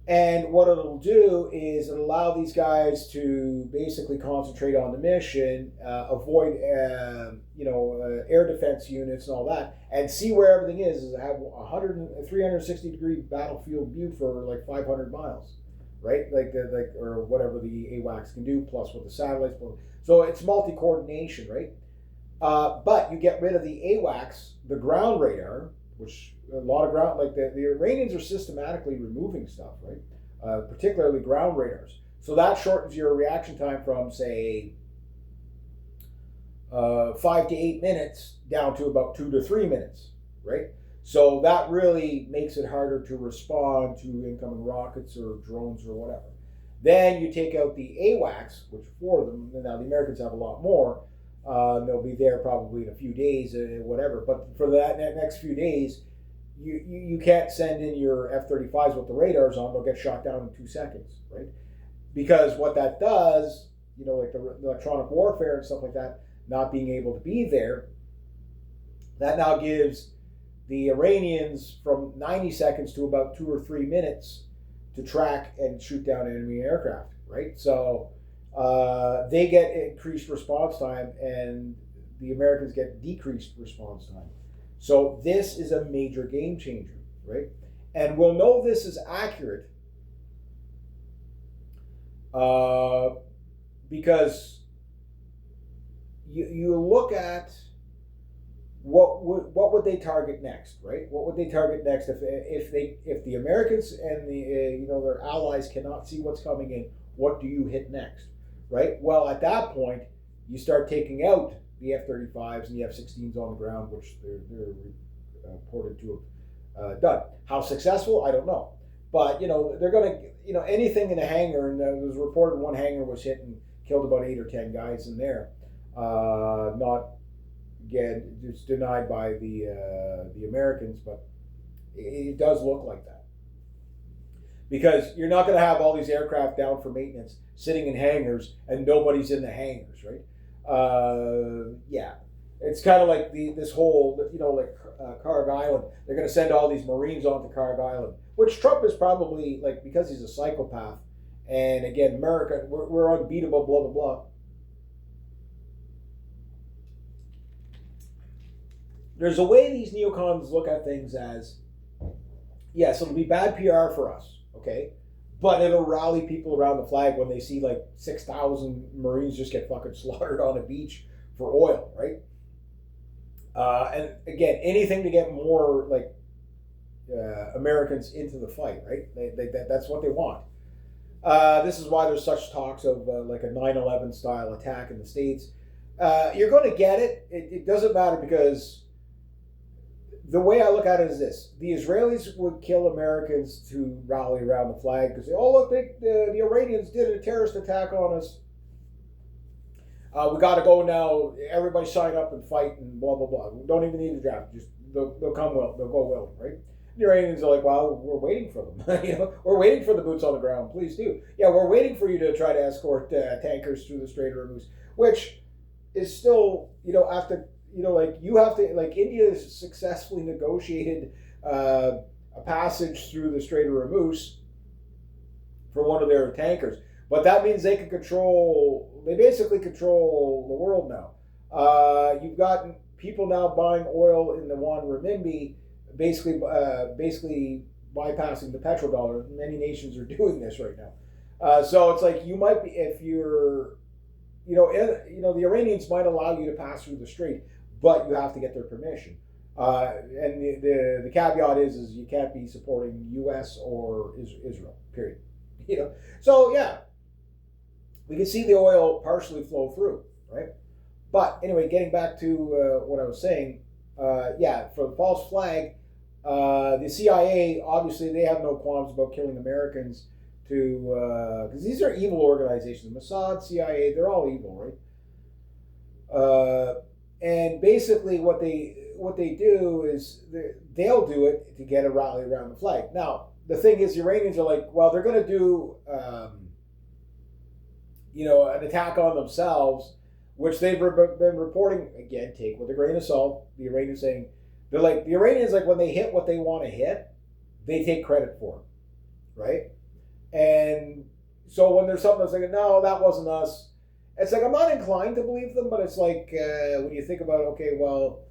Speaker 1: And what it'll do is it'll allow these guys to basically concentrate on the mission, avoid, air defense units and all that, and see where everything is have 360-degree battlefield view for like 500 miles, right? Or whatever the AWACS can do, plus with the satellites. So it's multi-coordination, right? But you get rid of the AWACS, the ground radar, which a lot of ground, like the Iranians are systematically removing stuff, right? Particularly ground radars. So that shortens your reaction time from, say, 5 to 8 minutes down to about 2 to 3 minutes, right? So that really makes it harder to respond to incoming rockets or drones or whatever. Then you take out the AWACS, which 4 of them, now the Americans have a lot more. They'll be there probably in a few days, whatever. But for that next few days, you can't send in your F-35s with the radars on. They'll get shot down in 2 seconds, right? Because what that does, like the electronic warfare and stuff like that, not being able to be there, that now gives the Iranians from 90 seconds to about 2 or 3 minutes to track and shoot down enemy aircraft, right? So they get increased response time and the Americans get decreased response time. So this is a major game changer, right? And we'll know this is accurate because you look at what would they target next, right? What would they target next if the Americans and the their allies cannot see what's coming in? What do you hit next, right? Well, at that point, you start taking out the F-35s and the F-16s on the ground, which they're reported to have done. How successful, I don't know, but they're going to anything in a hangar, and it was reported one hangar was hit and killed about 8 or 10 guys in there. Not again, it's denied by the Americans, but it does look like that. Because you're not going to have all these aircraft down for maintenance sitting in hangars and nobody's in the hangars, right? Yeah, it's kind of like this whole, Carg Island. They're going to send all these Marines onto Carg Island, which Trump is probably, because he's a psychopath. And again, America, we're unbeatable, blah, blah, blah. There's a way these neocons look at things as, yes, it'll be bad PR for us, okay? But it'll rally people around the flag when they see 6,000 Marines just get fucking slaughtered on a beach for oil, right? And again, anything to get more Americans into the fight, right? That's what they want. This is why there's such talks of a 9/11 style attack in the States. You're going to get it. It doesn't matter because the way I look at it is this: the Israelis would kill Americans to rally around the flag because look, the Iranians did a terrorist attack on us. We got to go now. Everybody sign up and fight and blah blah blah. We don't even need the draft. Just they'll come well. They'll go willing, right? The Iranians are like, well, we're waiting for them. We're waiting for the boots on the ground. Please do. Yeah, we're waiting for you to try to escort tankers through the Strait of Hormuz, which is still, after, like you have to, like India has successfully negotiated a passage through the Strait of Hormuz for one of their tankers. But that means they basically control the world now. You've got people now buying oil in the one renminbi, basically bypassing the petrodollar. Many nations are doing this right now. So it's like you might be, if you're, the Iranians might allow you to pass through the strait, but you have to get their permission. And the caveat is you can't be supporting U.S. or Israel. Period. So yeah, we can see the oil partially flow through, right? But anyway, getting back to what I was saying, yeah, for the false flag, the CIA, obviously, they have no qualms about killing Americans because these are evil organizations. Mossad, CIA, they're all evil, right? And basically what they do is they'll do it to get a rally around the flag. Now, the thing is, the Iranians are like, well, they're going to do, an attack on themselves, which they've been reporting, again, take with a grain of salt. The Iranians saying, the Iranians, like when they hit what they want to hit, they take credit for it, right? And so when there's something that's like, no, that wasn't us, it's like, I'm not inclined to believe them, but it's like, when you think about, okay, well,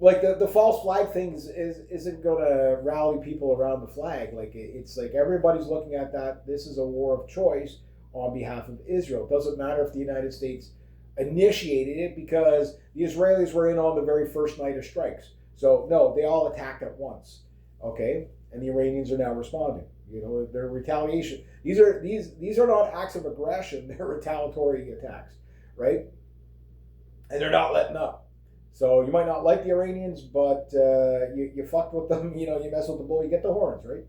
Speaker 1: like the false flag thing isn't going to rally people around the flag. Like it's like everybody's looking at that. This is a war of choice on behalf of Israel. It doesn't matter if the United States initiated it because the Israelis were in on the very first night of strikes. So no, they all attacked at once. Okay, and the Iranians are now responding. Their retaliation. These are not acts of aggression. They're retaliatory attacks, right? And they're not letting up. So you might not like the Iranians, but you fucked with them. You mess with the bull, you get the horns, right?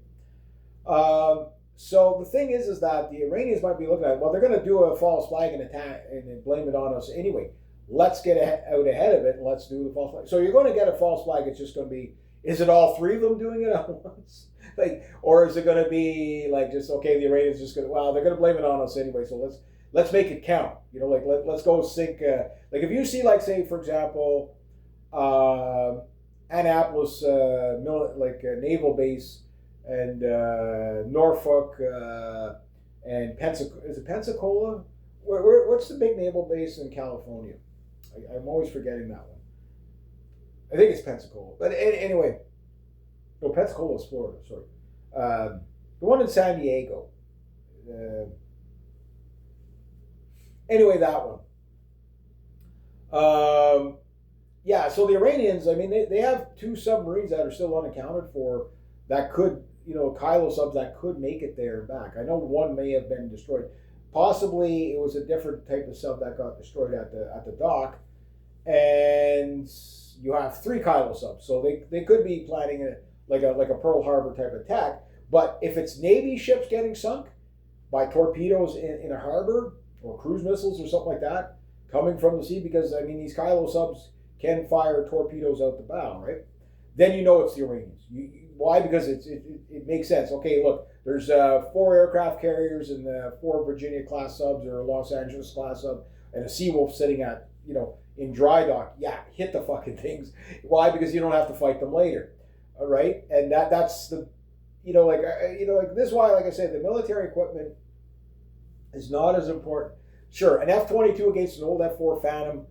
Speaker 1: So the thing is that the Iranians might be looking at, well, they're going to do a false flag and attack and blame it on us anyway. Let's get out ahead of it and let's do the false flag. So you're going to get a false flag. It's just going to be, is it all three of them doing it at once? Or is it going to be like just, okay, the Iranians just going to, well, they're going to blame it on us anyway. So let's make it count. Let's go sink. Like if you see, like, say, for example, Annapolis, naval base, and Norfolk, and Pensacola. Is it Pensacola? What's the big naval base in California? I'm always forgetting that one. I think it's Pensacola. But anyway, no, Pensacola is Florida. Sorry, the one in San Diego. Anyway, that one. Yeah, so the Iranians, I mean, they have two submarines that are still unaccounted for that could, Kylo subs that could make it there and back. I know one may have been destroyed. Possibly it was a different type of sub that got destroyed at the dock. And you have three Kylo subs. So they could be planning like a Pearl Harbor type attack. But if it's Navy ships getting sunk by torpedoes in a harbor or cruise missiles or something like that coming from the sea, because, I mean, these Kylo subs can fire torpedoes out the bow, right? Then it's the Iranians. Why? Because it makes sense. Okay, look, there's 4 aircraft carriers and 4 Virginia class subs or a Los Angeles class sub and a Seawolf sitting at, in dry dock. Yeah, hit the fucking things. Why? Because you don't have to fight them later. All right, and that's the, this is why, like I said, the military equipment is not as important. Sure, an F-22 against an old F-4 Phantom,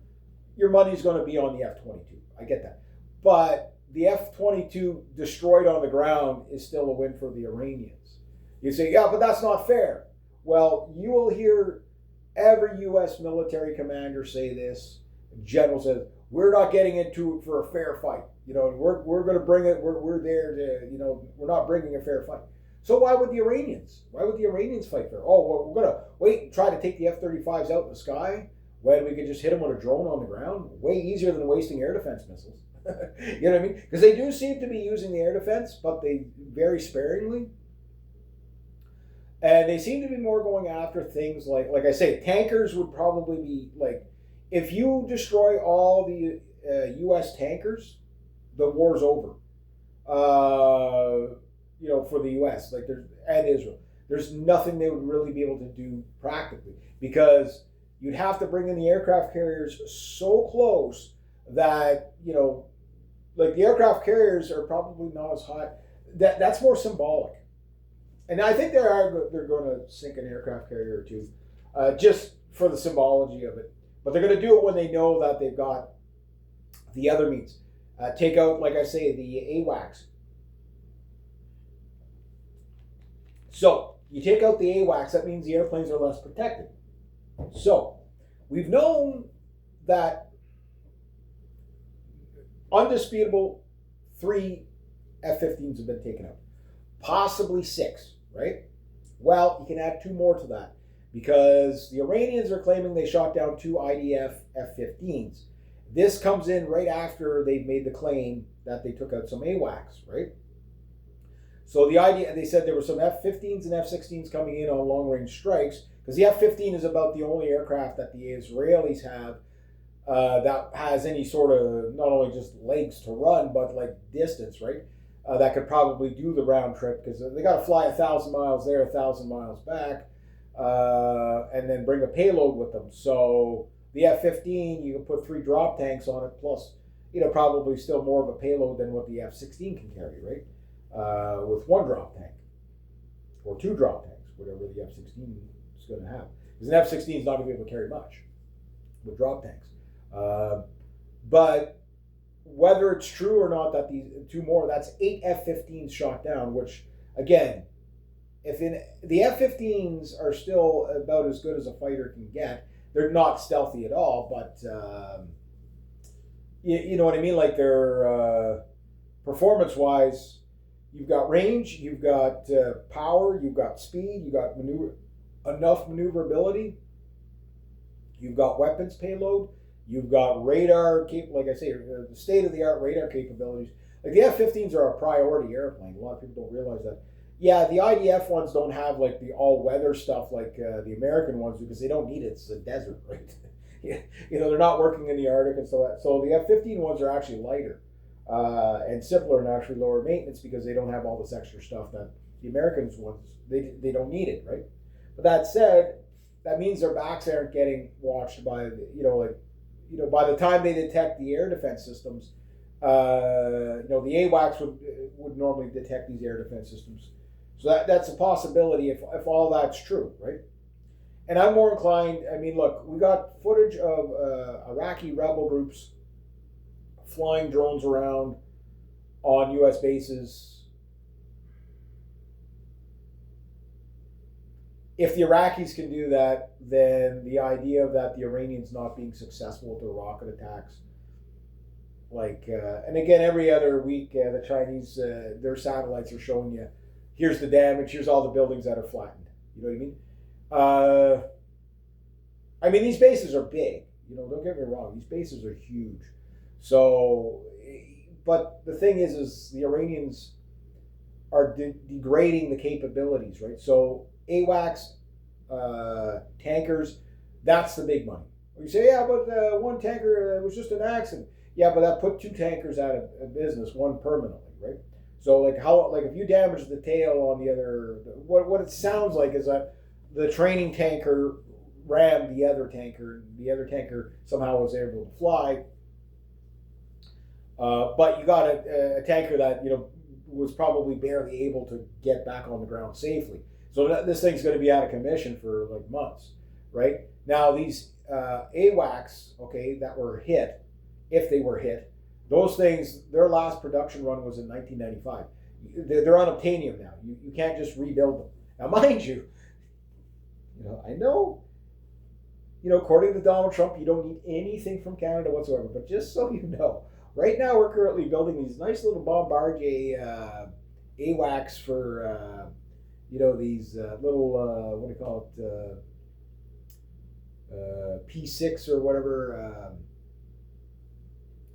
Speaker 1: your money's going to be on the F-22. I get that. But the F-22 destroyed on the ground is still a win for the Iranians. You say, yeah, but that's not fair. Well, you will hear every U.S. military commander say this. General says, we're not getting into it for a fair fight. We're going to bring it. We're there to, we're not bringing a fair fight. So why would the Iranians fight fair? Oh, well, we're going to wait and try to take the F-35s out in the sky when we could just hit them with a drone on the ground? Way easier than wasting air defense missiles. You know what I mean? Because they do seem to be using the air defense, but they very sparingly. And they seem to be more going after things like I say, tankers would probably be like, if you destroy all the U.S. tankers, the war's over. For the U.S. and Israel, there's nothing they would really be able to do practically because you'd have to bring in the aircraft carriers so close that, like the aircraft carriers are probably not as high. That's more symbolic. And I think they're going to sink an aircraft carrier or two, just for the symbology of it. But they're going to do it when they know that they've got the other means. Take out, like I say, the AWACS. So you take out the AWACS, that means the airplanes are less protected. So we've known that undisputable 3 F-15s have been taken out, possibly 6, right? Well, you can add 2 more to that because the Iranians are claiming they shot down 2 IDF F-15s. This comes in right after they've made the claim that they took out some AWACS, right? So the idea, they said there were some F-15s and F-16s coming in on long-range strikes because the F-15 is about the only aircraft that the Israelis have that has any sort of, not only just legs to run, but like distance, right? That could probably do the round trip because they got to fly 1,000 miles there, 1,000 miles back, and then bring a payload with them. So the F-15, you can put 3 drop tanks on it, plus, probably still more of a payload than what the F-16 can carry, right? With 1 drop tank or 2 drop tanks, whatever the F-16 is going to have. Because an F-16 is not going to be able to carry much with drop tanks. But whether it's true or not that these 2 more, that's 8 F-15s shot down, which, again, the F-15s are still about as good as a fighter can get. They're not stealthy at all, but you know what I mean? Like they're performance-wise, you've got range, you've got power, you've got speed, you've got enough maneuverability, you've got weapons payload, you've got radar, like I say, the state-of-the-art radar capabilities. Like the F-15s are a priority airplane. A lot of people don't realize that. Yeah, the IDF ones don't have like the all-weather stuff like the American ones because they don't need it. It's a desert, right? They're not working in the Arctic and so the F-15 ones are actually lighter and simpler and actually lower maintenance because they don't have all this extra stuff that the Americans ones, they don't need it, right? But that said, that means their backs aren't getting watched by, by the time they detect the air defense systems, the AWACS would normally detect these air defense systems. So that's a possibility if all that's true, right? And I'm more inclined, look, we got footage of Iraqi rebel groups flying drones around on U.S. bases. If the Iraqis can do that, then the idea of that the Iranians not being successful with their rocket attacks, and again, every other week, the Chinese, their satellites are showing you, here's the damage, here's all the buildings that are flattened. You know what I mean? These bases are big. Don't get me wrong. These bases are huge. So, but the thing is the Iranians are degrading the capabilities, right? So, AWACS, tankers, that's the big money. You say, yeah, but one tanker was just an accident. Yeah, but that put 2 tankers out of business, one permanently, right? So if you damage the tail on the other, what it sounds like is that the training tanker rammed the other tanker somehow was able to fly. But you got a tanker that, was probably barely able to get back on the ground safely. So this thing's going to be out of commission for like months, right? Now these AWACS, that were hit, if they were hit, those things, their last production run was in 1995. They're unobtainium now. You can't just rebuild them. Now, mind you, I know, according to Donald Trump, you don't need anything from Canada whatsoever. But just so you know, right now we're currently building these nice little Bombardier AWACS for, these little, what do you call it, P6 or whatever,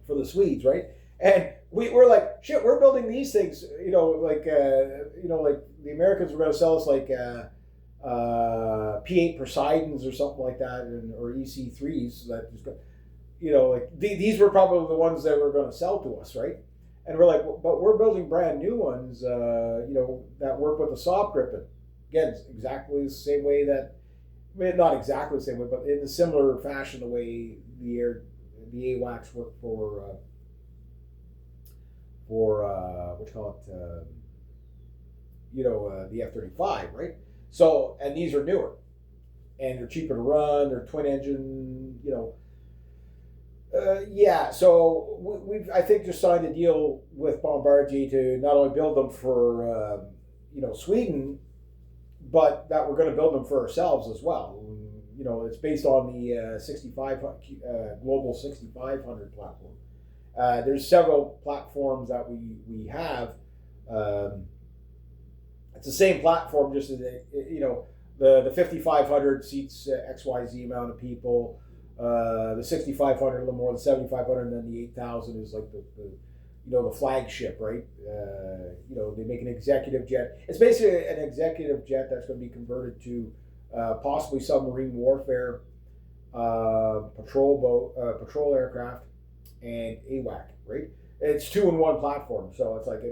Speaker 1: for the Swedes, right? And we're like, shit, we're building these things, like the Americans were going to sell us like P8 Poseidons or something like that, or EC3s that just go, these were probably the ones that were going to sell to us, right? And we're like, but we're building brand new ones, that work with the soft grip. And again, it's exactly the same way that not exactly the same way, but in a similar fashion, the way the AWACS work for what you call it, the F-35, right? So, and these are newer, and they're cheaper to run. They're twin engine, yeah, so we've I think just signed a deal with Bombardier to not only build them for Sweden, but that we're going to build them for ourselves as well. It's based on the 65 Global 6500 platform. There's several platforms that we have. It's the same platform, just as the 5500 seats XYZ amount of people. The 6500 a little more, the 7500, and then the 8000 is like the flagship, right? They make an executive jet. It's basically an executive jet that's going to be converted to possibly submarine warfare, patrol aircraft, and AWAC, right? It's 2-in-1 platform, so it's like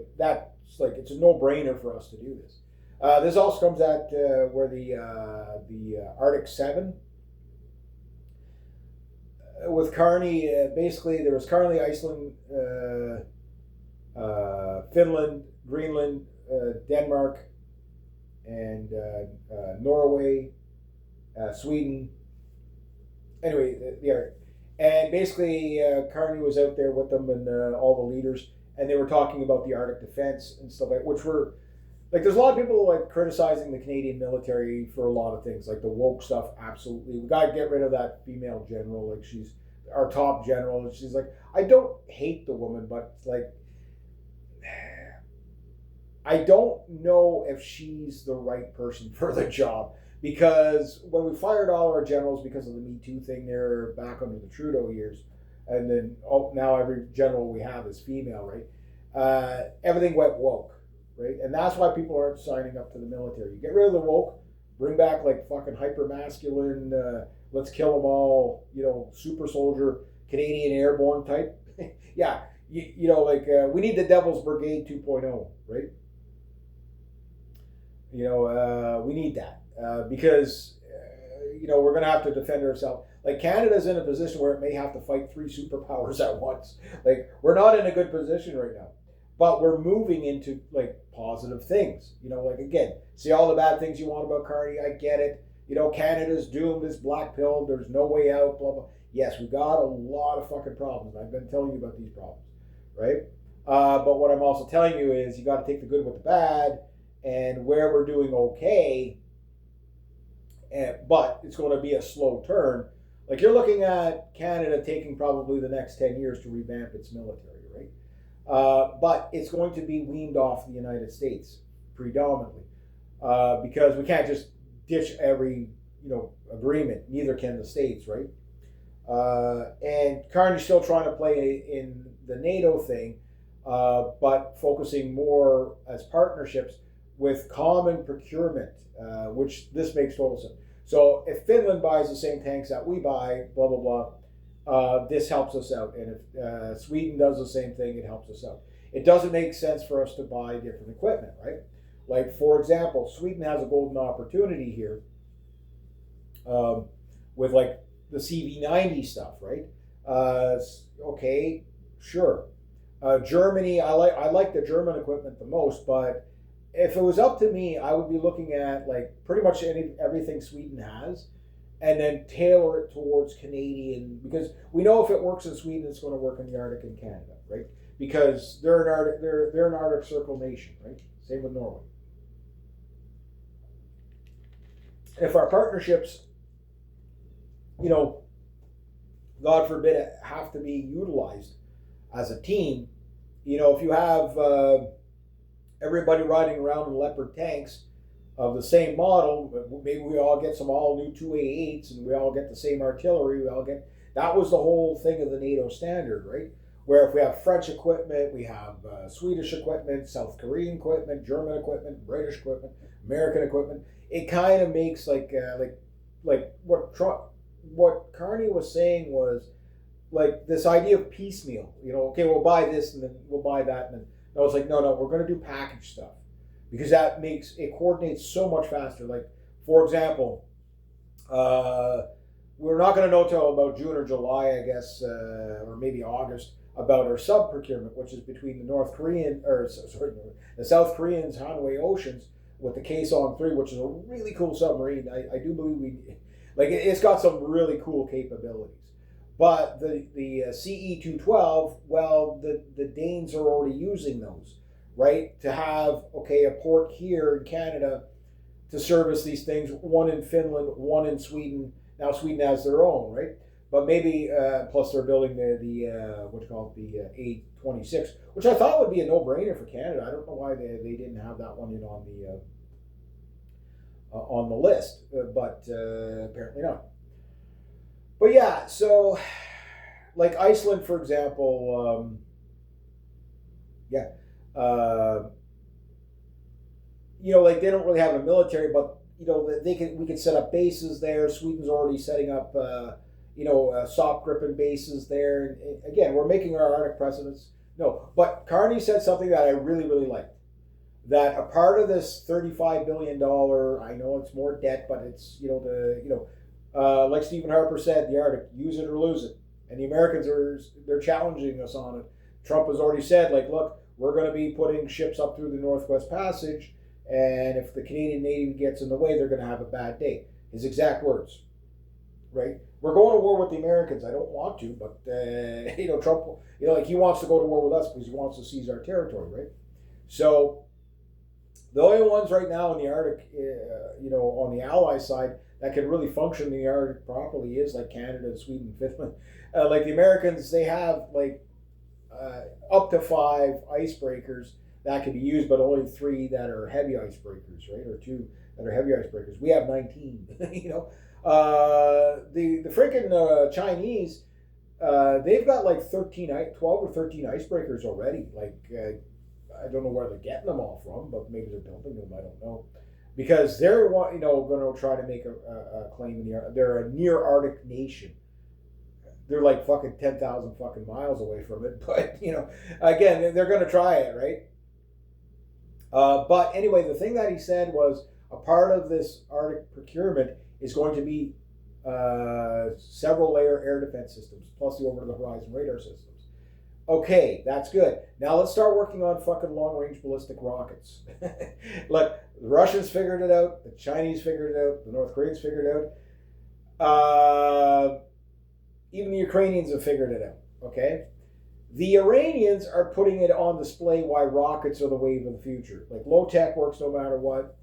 Speaker 1: it's a no-brainer for us to do this. This also comes at where the Arctic 7 with Carney. Basically, there was Carney, Iceland, Finland, Greenland, Denmark, and Norway, Sweden. Anyway, the Arctic. And basically, Carney was out there with them and all the leaders, and they were talking about the Arctic defense and stuff like, which were like, there's a lot of people like criticizing the Canadian military for a lot of things, like the woke stuff. Absolutely, we got to get rid of that female general. Like, she's our top general, and she's like, I don't hate the woman, but like, I don't know if she's the right person for the job. Because when we fired all our generals because of the Me Too thing there back under the Trudeau years, and then now every general we have is female, right? Everything went woke, right? And that's why people aren't signing up to the military. You get rid of the woke, bring back like fucking hyper masculine, let's kill them all, super soldier, Canadian airborne type. Yeah, we need the Devil's Brigade 2.0, right? We need that. Because we're going to have to defend ourselves. Like, Canada's in a position where it may have to fight 3 superpowers at once. Like, we're not in a good position right now, but we're moving into like positive things. Like, again, see all the bad things you want about Carney. I get it. Canada's doomed. This black pill. There's no way out. Blah blah. Yes, we got a lot of fucking problems. I've been telling you about these problems, right? But what I'm also telling you is you got to take the good with the bad, and where we're doing okay. But it's going to be a slow turn. Like, you're looking at Canada taking probably the next 10 years to revamp its military, right? But it's going to be weaned off the United States predominantly because we can't just ditch every agreement. Neither can the states, right? And Carney's still trying to play in the NATO thing, but focusing more as partnerships with common procurement, which this makes total sense. So if Finland buys the same tanks that we buy, blah, blah, blah, this helps us out. And if Sweden does the same thing, it helps us out. It doesn't make sense for us to buy different equipment, right? Like, for example, Sweden has a golden opportunity here with like the CV90 stuff, right? Okay, sure. Germany, I like the German equipment the most, but if it was up to me, I would be looking at like pretty much everything Sweden has, and then tailor it towards Canadian, because we know if it works in Sweden, it's going to work in the Arctic and Canada, right? Because they're an Arctic Circle nation, right? Same with Norway. If our partnerships, God forbid, have to be utilized as a team, if you have everybody riding around in Leopard tanks of the same model, maybe we all get some all new 2A8s and we all get the same artillery. That was the whole thing of the NATO standard, right? Where if we have French equipment, we have Swedish equipment, South Korean equipment, German equipment, British equipment, American equipment. It kind of makes like what Carney was saying was like this idea of piecemeal. Okay, we'll buy this and then we'll buy that, and then I was like, no, we're going to do package stuff because that makes it coordinates so much faster. Like, for example, Uh, we're not going to know till about June or July, I guess, or maybe August, about our sub procurement, which is between the North Korean, or sorry, the South Koreans, Hanwei Oceans, with the Kaesong 3, which is a really cool submarine. I do believe it's got some really cool capabilities. But the CE 212, well, the Danes are already using those, right? To have, okay, a port here in Canada to service these things, one in Finland, one in Sweden. Now Sweden has their own, right? But maybe, plus they're building the what you call it, the A26, which I thought would be a no-brainer for Canada. I don't know why they didn't have that one in on the list, but apparently not. But yeah, so like Iceland, for example, yeah, like they don't really have a military, but we can set up bases there. Sweden's already setting up, soft gripping bases there. And again, we're making our Arctic precedents. No, but Carney said something that I really, really liked. That a part of this $35 billion, I know it's more debt, but it's, like Stephen Harper said, the Arctic, use it or lose it. And the Americans they're challenging us on it. Trump has already said, like, look, we're going to be putting ships up through the Northwest Passage, and if the Canadian Navy gets in the way, they're going to have a bad day. His exact words, right? We're going to war with the Americans. I don't want to, but Trump, he wants to go to war with us because he wants to seize our territory, right? So the only ones right now in the Arctic, on the Ally side that can really function in the Arctic properly is like Canada, Sweden, Finland. Like the Americans, they have up to 5 icebreakers that can be used, but only 3 that are heavy icebreakers, right? Or 2 that are heavy icebreakers. We have 19. The freaking Chinese, they've got like 12 or 13 icebreakers already. I don't know where they're getting them all from, but maybe they're building them. I don't know, because they're going to try to make a claim in the Arctic. They're a near Arctic nation. They're like fucking 10,000 fucking miles away from it, but again, they're going to try it, right? But anyway, the thing that he said was a part of this Arctic procurement is going to be several layer air defense systems, plus the over-the-horizon radar systems. Okay, that's good. Now let's start working on fucking long-range ballistic rockets. Look, the Russians figured it out, the Chinese figured it out, the North Koreans figured it out. Even the Ukrainians have figured it out, okay? The Iranians are putting it on display why rockets are the wave of the future. Like, low-tech works no matter what.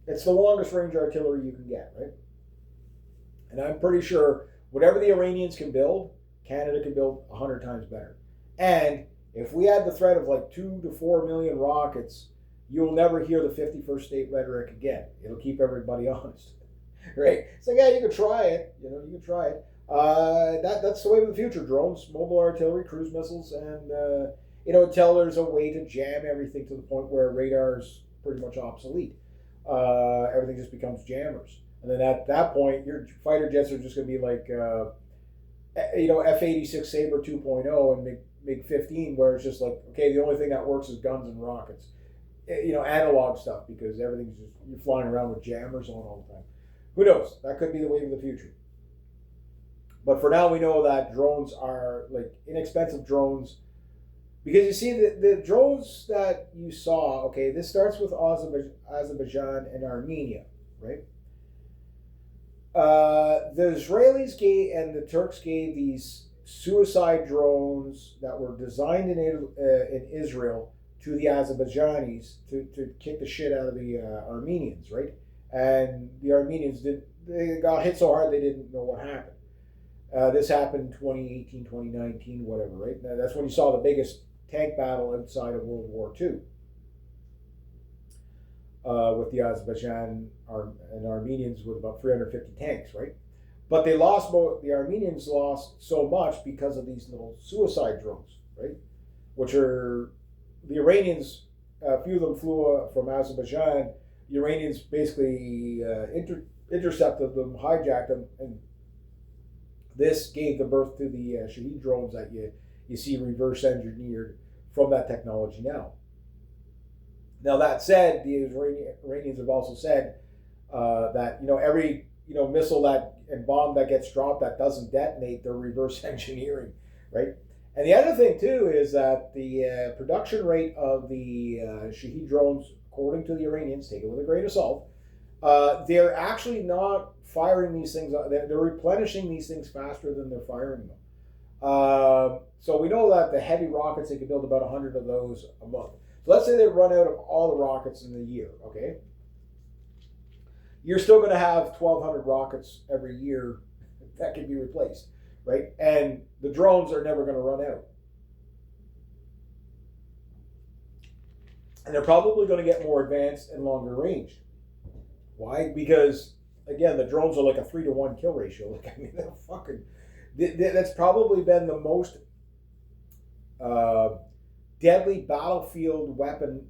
Speaker 1: It's the longest range artillery you can get, right? And I'm pretty sure whatever the Iranians can build, Canada can build 100 times better. And if we had the threat of like 2 to 4 million rockets, you'll never hear the 51st state rhetoric again. It'll keep everybody honest, right? So yeah, you can try it. You can try it. That's the way of the future. Drones, mobile artillery, cruise missiles, and until there's a way to jam everything to the point where radar is pretty much obsolete. Everything just becomes jammers, and then at that point, your fighter jets are just going to be like F-86 Sabre 2.0 and MiG-15, where it's just like, okay, the only thing that works is guns and rockets. Analog stuff, because everything's just, you're flying around with jammers on all the time. Who knows? That could be the wave of the future. But for now, we know that drones are like inexpensive drones. Because you see, the drones that you saw, okay, this starts with Azerbaijan and Armenia, right? The Israelis gave and the Turks gave these suicide drones that were designed in Israel to the Azerbaijanis to kick the shit out of the Armenians, right? And the Armenians they got hit so hard they didn't know what happened. This happened in 2018, 2019, whatever, right? Now, that's when you saw the biggest tank battle outside of World War II with the Azerbaijan and Armenians with about 350 tanks, right? But the Armenians lost so much because of these little suicide drones, right? Which are, the Iranians, a few of them flew from Azerbaijan. The Iranians basically intercepted them, hijacked them, and this gave the birth to the Shahed drones that you see reverse engineered from that technology now. Now that said, the Iranians have also said that every missile that and bomb that gets dropped that doesn't detonate, they're reverse engineering, right? And the other thing too is that the production rate of the Shahed drones, according to the Iranians, take it with a grain of salt, they're actually not firing these things. They're replenishing these things faster than they're firing them. So we know that the heavy rockets, they can build about 100 of those a month. So let's say they run out of all the rockets in the year, okay? You're still going to have 1,200 rockets every year that can be replaced, right? And the drones are never going to run out. And they're probably going to get more advanced and longer range. Why? Because, again, the drones are like a 3-to-1 kill ratio. Like, I mean, they're fucking... That's probably been the most deadly battlefield weapon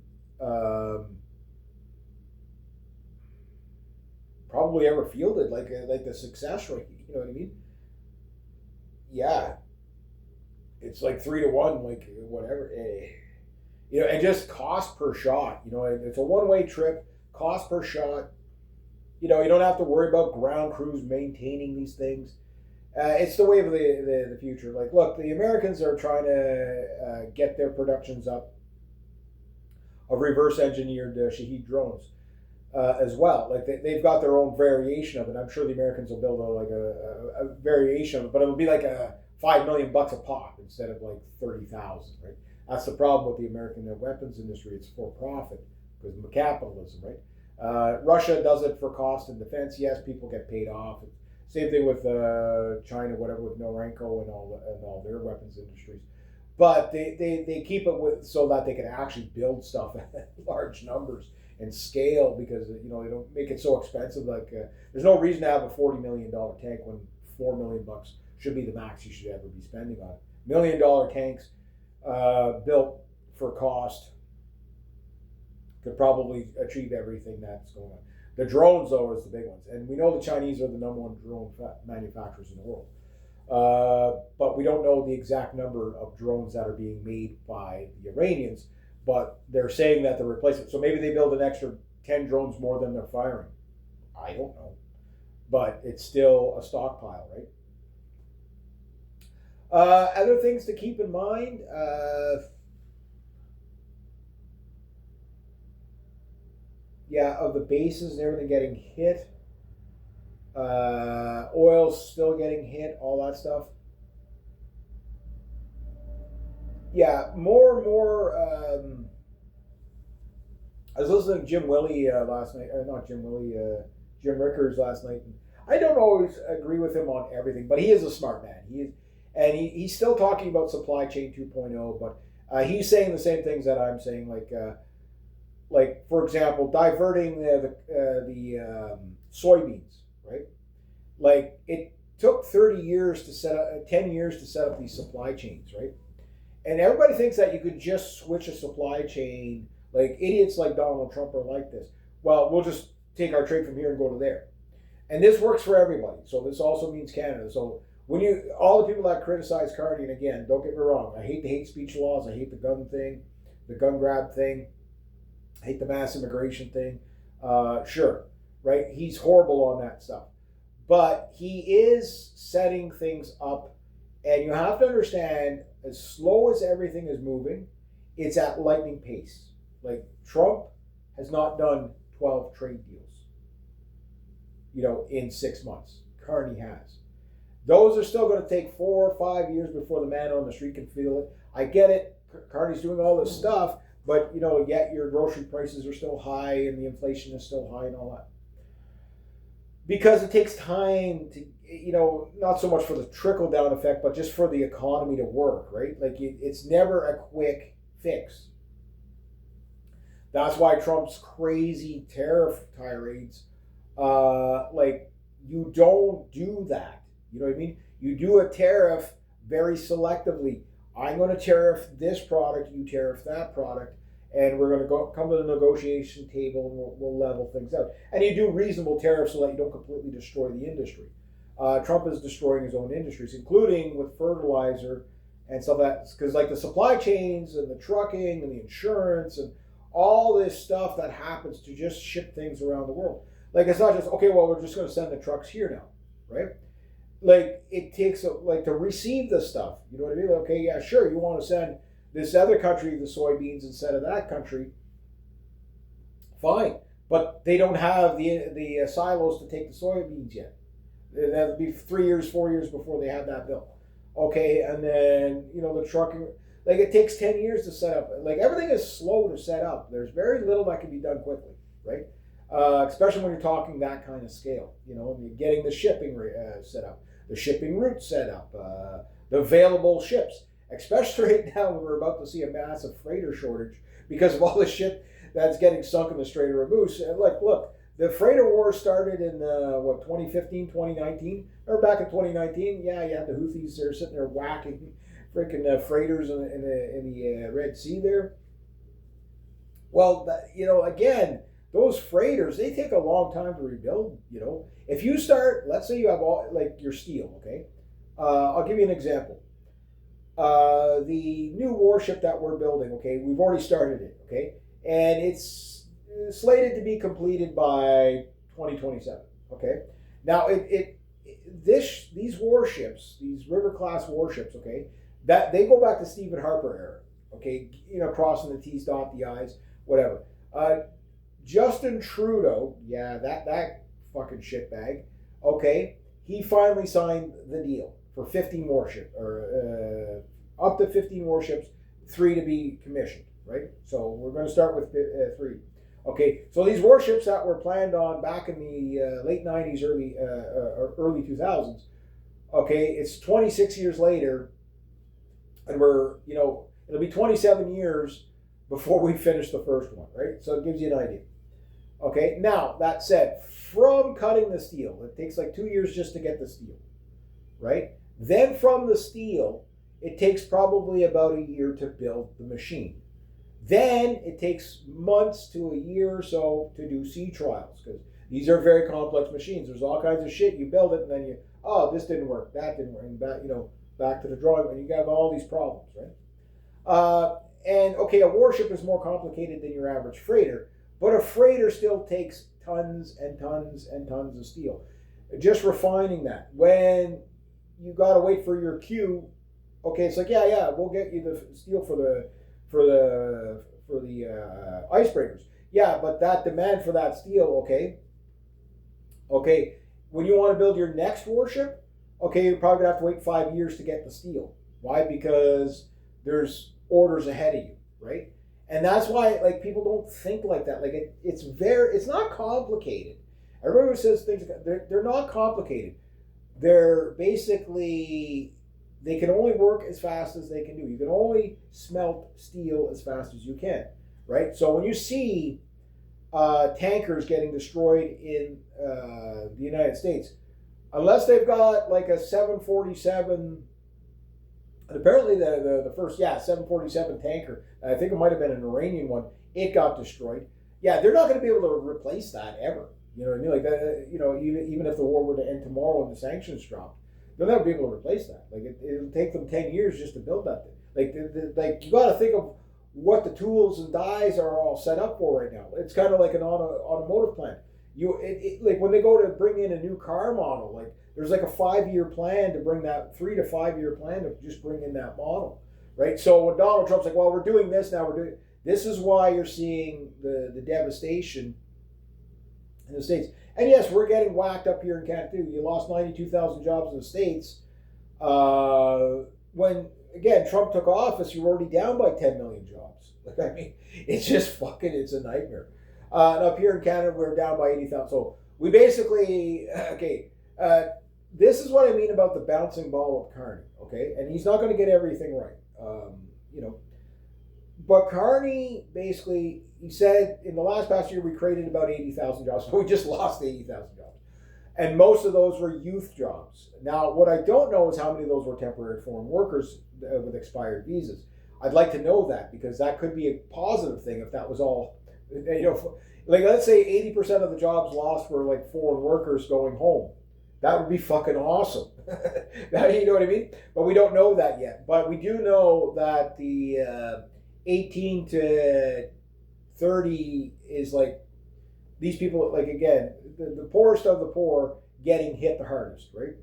Speaker 1: probably ever fielded. Like the success rate. You know what I mean? Yeah, it's like 3-to-1. Like whatever. And just cost per shot. It's a one-way trip. Cost per shot. You don't have to worry about ground crews maintaining these things. It's the wave of the future. Like, look, the Americans are trying to get their productions up of reverse engineered Shahed drones as well. Like, they've got their own variation of it. I'm sure the Americans will build a variation of it, but it'll be like a $5 million a pop instead of like 30,000, right? That's the problem with the American weapons industry. It's for profit because of capitalism, right? Russia does it for cost and defense. Yes, people get paid off. Same thing with China, whatever, with Norenko and all their weapons industries. But they keep it so that they can actually build stuff at large numbers and scale, because they don't make it so expensive. Like there's no reason to have a $40 million tank when $4 million should be the max you should ever be spending on it. $1 million tanks built for cost could probably achieve everything that's going on. The drones, though, is the big ones. And we know the Chinese are the number one drone manufacturers in the world. But we don't know the exact number of drones that are being made by the Iranians. But they're saying that the replacement. So maybe they build an extra 10 drones more than they're firing. I don't know. But it's still a stockpile, right? Other things to keep in mind. Of the bases and everything getting hit. Oil's still getting hit, all that stuff. More and more. I was listening to Jim Willey last night. Not Jim Willey, Jim Rickers last night. I don't always agree with him on everything, but he is a smart man. He's still talking about supply chain 2.0, but he's saying the same things that I'm saying, like for example, diverting the soybeans, right? Like it took 30 years to set up, 10 years to set up these supply chains, right? And everybody thinks that you could just switch a supply chain. Like idiots like Donald Trump are like this. Well, we'll just take our trade from here and go to there. And this works for everybody. So this also means Canada. So when all the people that criticize Carney, and again, don't get me wrong, I hate the hate speech laws. I hate the gun thing, the gun grab thing. I hate the mass immigration thing. Sure, right? He's horrible on that stuff. But he is setting things up. And you have to understand, as slow as everything is moving, it's at lightning pace. Like Trump has not done 12 trade deals, in 6 months. Carney has. Those are still going to take 4 or 5 years before the man on the street can feel it. I get it. Carney's doing all this stuff, but yet your grocery prices are still high and the inflation is still high and all that. Because it takes time to, not so much for the trickle down effect, but just for the economy to work, right? Like it's never a quick fix. That's why Trump's crazy tariff tirades, you don't do that. You know what I mean? You do a tariff very selectively. I'm going to tariff this product, you tariff that product, and we're going to come to the negotiation table and we'll level things out. And you do reasonable tariffs so that you don't completely destroy the industry. Trump is destroying his own industries, including with fertilizer and stuff like that, because like the supply chains and the trucking and the insurance and all this stuff that happens to just ship things around the world. Like it's not just okay. Well, we're just going to send the trucks here now, right? Like it takes like to receive the stuff. You know what I mean? Okay, yeah, sure. You want to send this other country the soybeans instead of that country, fine. But they don't have the silos to take the soybeans yet. That'll be 3 years, 4 years before they have that built. Okay, and then the trucking. Like it takes 10 years to set up. Like everything is slow to set up. There's very little that can be done quickly, right? Especially when you're talking that kind of scale. Getting the shipping set up, the shipping route set up, the available ships. Especially right now when we're about to see a massive freighter shortage because of all the shit that's getting sunk in the Strait of Hormuz. And look, the freighter war started in 2015, 2019, or back in 2019. Yeah, you had the Houthis there sitting there whacking freaking freighters in the Red Sea there. Well, again, those freighters, they take a long time to rebuild. If you start, let's say you have all like your steel, okay. I'll give you an example. The new warship that we're building, okay, we've already started it, okay, and it's slated to be completed by 2027. Okay, now these warships, these river class warships, okay, that they go back to Stephen Harper era. Okay, crossing the T's, dot the I's, whatever. Justin Trudeau, yeah, that fucking shitbag. Okay, he finally signed the deal for 15 warships, or up to 15 warships, 3 to be commissioned. Right, so we're going to start with 3. Okay, so these warships that were planned on back in the late 90s, early 2000s. Okay, it's 26 years later. And it'll be 27 years before we finish the first one, right? So it gives you an idea. Okay, now that said, from cutting the steel, it takes like 2 years just to get the steel, right? Then from the steel, it takes probably about a year to build the machine. Then it takes months to a year or so to do sea trials because these are very complex machines. There's all kinds of shit. You build it and then this didn't work, that didn't work, and back to the drawing board, and you have all these problems, right? And okay, a warship is more complicated than your average freighter, but a freighter still takes tons and tons and tons of steel. Just refining that. When you got to wait for your queue, okay, it's like, yeah, we'll get you the steel for the icebreakers. Yeah, but that demand for that steel, okay, when you want to build your next warship, okay, you're probably gonna have to wait 5 years to get the steel. Why? Because there's orders ahead of you, right? And that's why people don't think like that. Like it's not complicated. Everyone says things, they're not complicated. They're basically, they can only work as fast as they can do. You can only smelt steel as fast as you can, right? So when you see tankers getting destroyed in the United States, unless they've got like a 747, and apparently the first 747 tanker, I think it might have been an Iranian one, it got destroyed. Yeah, they're not going to be able to replace that ever. You know what I mean? Like that. Even if the war were to end tomorrow and the sanctions dropped, they'll never be able to replace that. Like it'll take them 10 years just to build that thing. Like you got to think of what the tools and dies are all set up for right now. It's kind of like an automotive plant. Like when they go to bring in a new car model, like there's like a 5-year plan to bring that 3 to 5 year plan to just bring in that model, right? So when Donald Trump's like, well, we're doing this now, this is why you're seeing the devastation in the States. And yes, we're getting whacked up here in Canada too. You lost 92,000 jobs in the States. When again Trump took office, you were already down by 10 million jobs. Like I mean, it's just it's a nightmare. And up here in Canada, we're down by 80,000. So we basically, this is what I mean about the bouncing ball of Carney, okay? And he's not going to get everything right, But Carney, basically, he said in the last past year, we created about 80,000 jobs. So we just lost 80,000 jobs. And most of those were youth jobs. Now, what I don't know is how many of those were temporary foreign workers with expired visas. I'd like to know that because that could be a positive thing if that was all... like let's say 80% of the jobs lost were like foreign workers going home. That would be fucking awesome. You know what I mean? But we don't know that yet. But we do know that the 18 to 30 is like these people, like again, the poorest of the poor getting hit the hardest, right?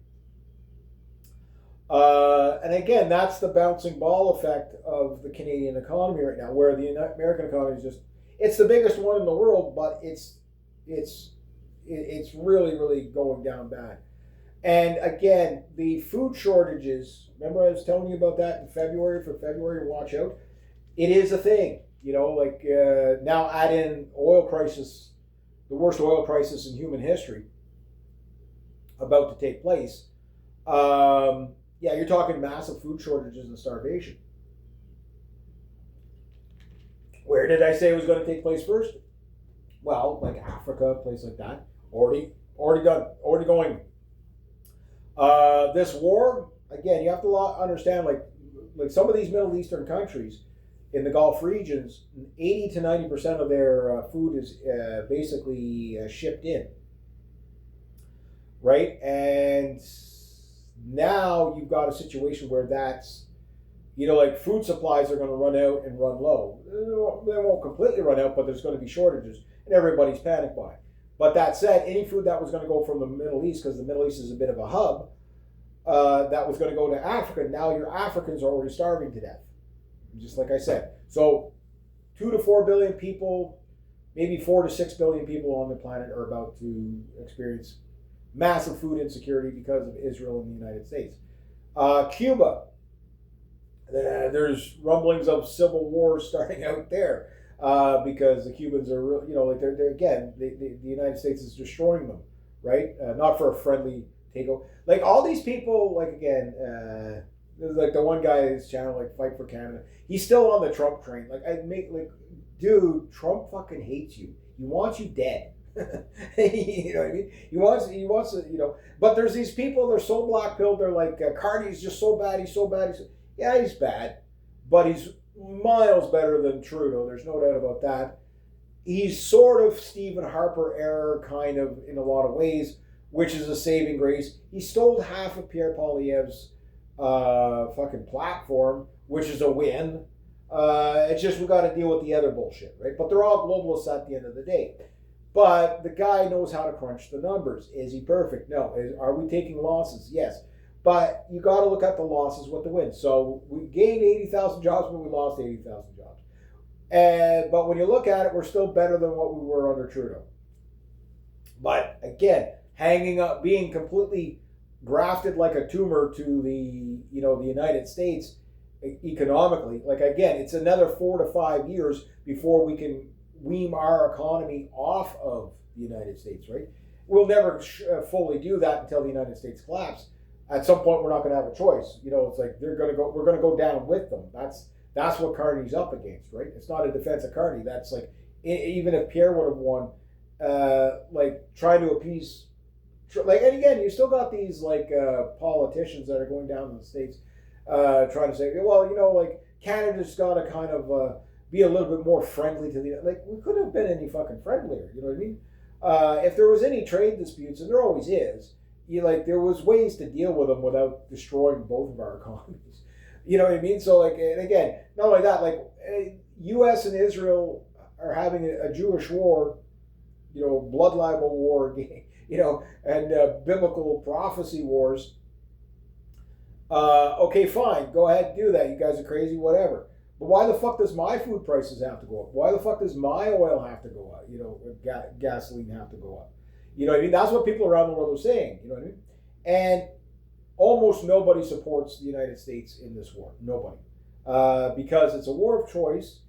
Speaker 1: And again, that's the bouncing ball effect of the Canadian economy right now, where the American economy is it's the biggest one in the world, but it's really, really going down bad. And again, the food shortages, remember I was telling you about that in February, for February, watch out. It is a thing, like now add in oil crisis, the worst oil crisis in human history about to take place. Yeah, you're talking massive food shortages and starvation. Where did I say it was going to take place first? Well, like Africa, a place like that. Already done, already going. This war, again, you have to understand, like some of these Middle Eastern countries in the Gulf regions, 80 to 90% of their food is basically shipped in, right? And now you've got a situation where that's, like food supplies are going to run out and run low. They won't completely run out, but there's going to be shortages, and everybody's panic buying. But that said, any food that was going to go from the Middle East, because the Middle East is a bit of a hub, that was going to go to Africa, now your Africans are already starving to death. Just like I said. So 2 to 4 billion people, maybe 4 to 6 billion people on the planet are about to experience massive food insecurity because of Israel and the United States. Cuba, there's rumblings of civil war starting out there because the Cubans are, they're again, the United States is destroying them, right? Not for a friendly takeover. Like all these people, like again, there's like the one guy his channel, like Fight for Canada. He's still on the Trump train. Dude, Trump fucking hates you. He wants you dead. You know what I mean? He wants to, but there's these people, they're so black-pilled, they're like, Carney's just so bad, he's so bad. Yeah, he's bad, but he's miles better than Trudeau. There's no doubt about that. He's sort of Stephen Harper era, kind of, in a lot of ways, which is a saving grace. He stole half of Pierre Poilievre's fucking platform, which is a win. It's just we got to deal with the other bullshit, right? But they're all globalists at the end of the day. But the guy knows how to crunch the numbers. Is he perfect? No. Are we taking losses? Yes. But you got to look at the losses with the wins. So we gained 80,000 jobs, but we lost 80,000 jobs. But when you look at it, we're still better than what we were under Trudeau. But again, hanging up, being completely grafted like a tumor to the United States economically. Like again, it's another 4 to 5 years before we can wean our economy off of the United States, right? We'll never fully do that until the United States collapses. At some point, we're not going to have a choice. It's like we're going to go down with them. That's what Carney's up against, right? It's not a defense of Carney. That's like, even if Pierre would have won, trying to appease, and again, you still got these politicians that are going down in the States, trying to say, well, Canada's got to kind of be a little bit more friendly to the, we couldn't have been any fucking friendlier. You know what I mean? If there was any trade disputes, and there always is, there was ways to deal with them without destroying both of our economies. You know what I mean? So and again, not only that, U.S. and Israel are having a Jewish war, blood libel war, and biblical prophecy wars. Okay, fine, go ahead and do that. You guys are crazy, whatever. But why the fuck does my food prices have to go up? Why the fuck does my oil have to go up? Gasoline have to go up. You know what I mean? That's what people around the world are saying. You know what I mean? And almost nobody supports the United States in this war. Nobody. Because it's a war of choice.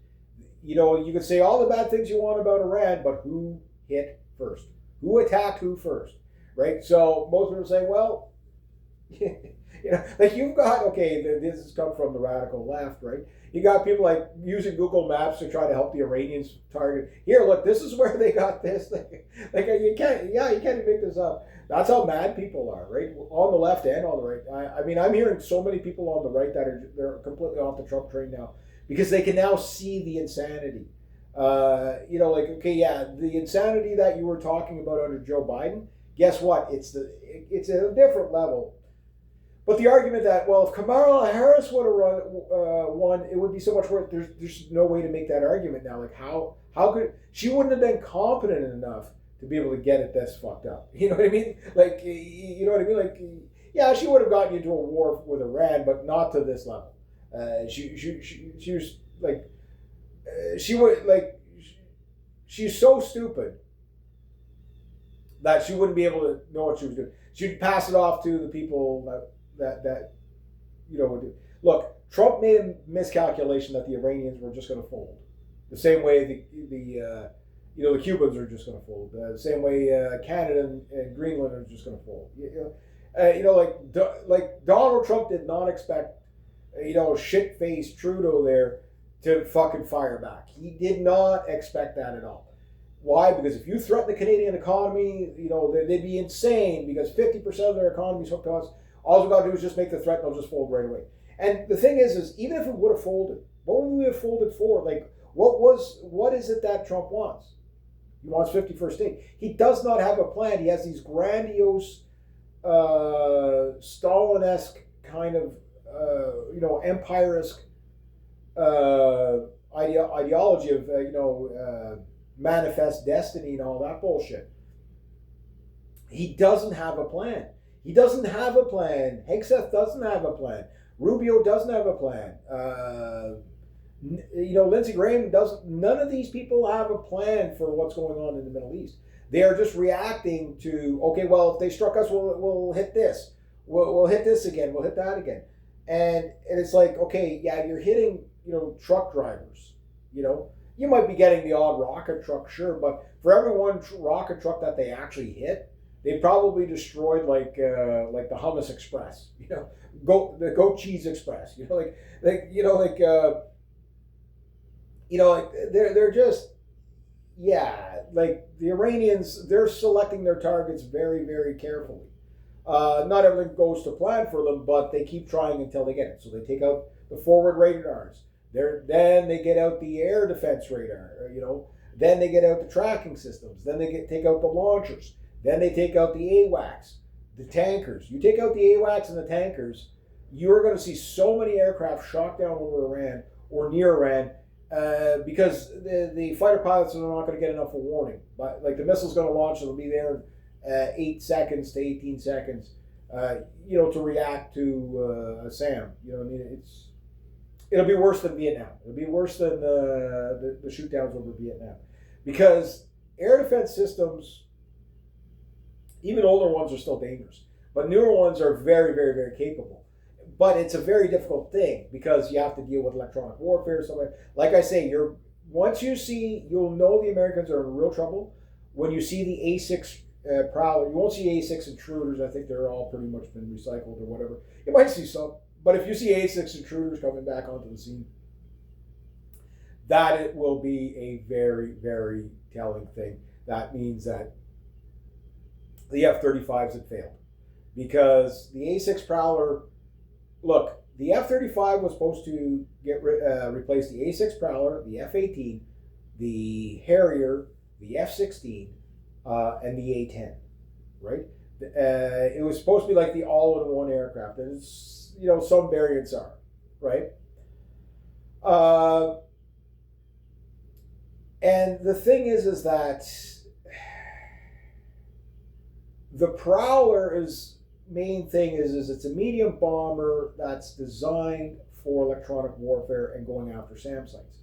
Speaker 1: You can say all the bad things you want about Iran, but who hit first? Who attacked who first? Right? So most people say, well, you've got, this has come from the radical left, right? You got people using Google Maps to try to help the Iranians target. Here, look, this is where they got this. You can't even make this up. That's how mad people are, right? On the left and on the right. I mean, I'm hearing so many people on the right that they're completely off the Trump train now because they can now see the insanity. The insanity that you were talking about under Joe Biden. Guess what? It's at a different level. But the argument that, well, if Kamala Harris would have won, it would be so much worse. There's no way to make that argument now. How could she wouldn't have been competent enough to be able to get it this fucked up. You know what I mean? Like, you know what I mean? Like, yeah, she would have gotten you into a war with Iran, but not to this level. She was like, she would like, she's so stupid that she wouldn't be able to know what she was doing. She'd pass it off to the people that you know would do. Look, Trump made a miscalculation that the Iranians were just going to fold, the same way the Cubans are just going to fold, the same way Canada and Greenland are just going to fold. Like Donald Trump did not expect shit-faced Trudeau there to fucking fire back. He did not expect that at all. Why? Because if you threaten the Canadian economy, they'd be insane because 50% of their economy is hooked to us. All we got to do is just make the threat and they'll just fold right away. And the thing is even if it would have folded, what would we have folded for? Like, what is it that Trump wants? He wants 51st state. He does not have a plan. He has these grandiose, Stalin-esque kind of, empire-esque ideology of, manifest destiny and all that bullshit. He doesn't have a plan. He doesn't have a plan. Hegseth doesn't have a plan. Rubio doesn't have a plan. Lindsey Graham doesn't. None of these people have a plan for what's going on in the Middle East. They are just reacting to, okay, well, if they struck us, we'll hit this. We'll hit this again. We'll hit that again. And it's like, okay, yeah, you're hitting, truck drivers. You might be getting the odd rocket truck, sure, but for every one rocket truck that they actually hit, they probably destroyed like the Hummus Express, the Goat Cheese Express, they're just, yeah, like the Iranians, they're selecting their targets very, very carefully. Not everything goes to plan for them, but they keep trying until they get it. So they take out the forward radars. Then they get out the air defense radar, Then they get out the tracking systems. Then they take out the launchers. Then they take out the AWACS, the tankers. You take out the AWACS and the tankers, you're going to see so many aircraft shot down over Iran or near Iran because the fighter pilots are not going to get enough of a warning. But like the missile's going to launch, it'll be there 8 seconds to 18 seconds, to react to a SAM. It'll be worse than Vietnam. It'll be worse than the shoot-downs over Vietnam. Because air defense systems, even older ones are still dangerous. But newer ones are very, very, very capable. But it's a very difficult thing because you have to deal with electronic warfare. So like I say, you'll know the Americans are in real trouble when you see the A6 Prowler. You won't see A6 intruders. I think they're all pretty much been recycled or whatever. You might see some. But if you see A6 intruders coming back onto the scene, that it will be a very, very telling thing. That means that the F-35s had failed. Because the A6 Prowler, look, the F-35 was supposed to replace the A6 Prowler, the F-18, the Harrier, the F-16, and the A-10, right? It was supposed to be like the all-in-one aircraft. And it's, some variants are, right? And the thing is that the Prowler's main thing is it's a medium bomber that's designed for electronic warfare and going after SAM sites.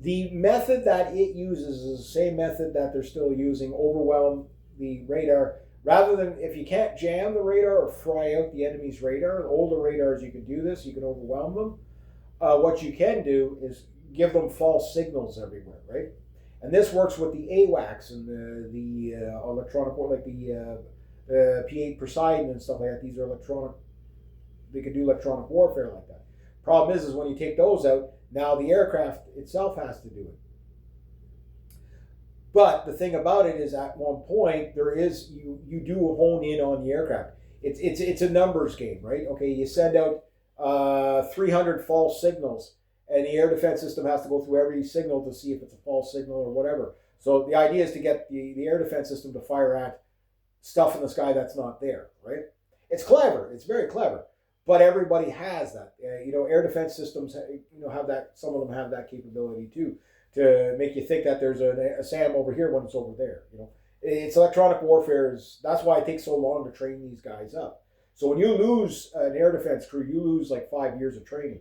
Speaker 1: The method that it uses is the same method that they're still using, overwhelm the radar. Rather than, if you can't jam the radar or fry out the enemy's radar, older radars you can do this, you can overwhelm them. What you can do is give them false signals everywhere, right? And this works with the AWACS and the electronic, like the P-8 Poseidon and stuff like that. These are electronic, they can do electronic warfare like that. Problem is when you take those out, now the aircraft itself has to do it. But the thing about it is, at one point, there is you do hone in on the aircraft. It's a numbers game, right? Okay, you send out 300 false signals, and the air defense system has to go through every signal to see if it's a false signal or whatever. So the idea is to get the air defense system to fire at stuff in the sky that's not there, right? It's clever. It's very clever. But everybody has that. Air defense systems, have that. Some of them have that capability too, to make you think that there's a SAM over here when it's over there. It's electronic warfare. That's why it takes so long to train these guys up. So when you lose an air defense crew, you lose like 5 years of training.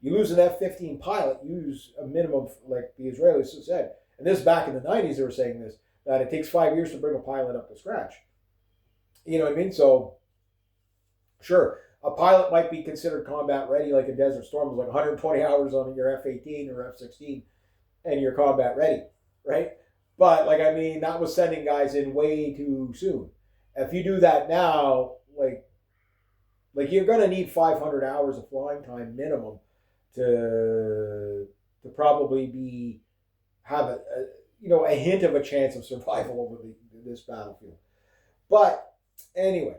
Speaker 1: You lose an F-15 pilot, you lose a minimum, like the Israelis said. And this back in the 90s, they were saying this, that it takes 5 years to bring a pilot up to scratch. You know what I mean? So, sure, a pilot might be considered combat ready, like a Desert Storm was like 120 hours on your F-18 or F-16, and you're combat ready, right? But, like, I mean, that was sending guys in way too soon. If you do that now, like you're going to need 500 hours of flying time minimum to probably have a hint of a chance of survival over this battlefield. But anyway,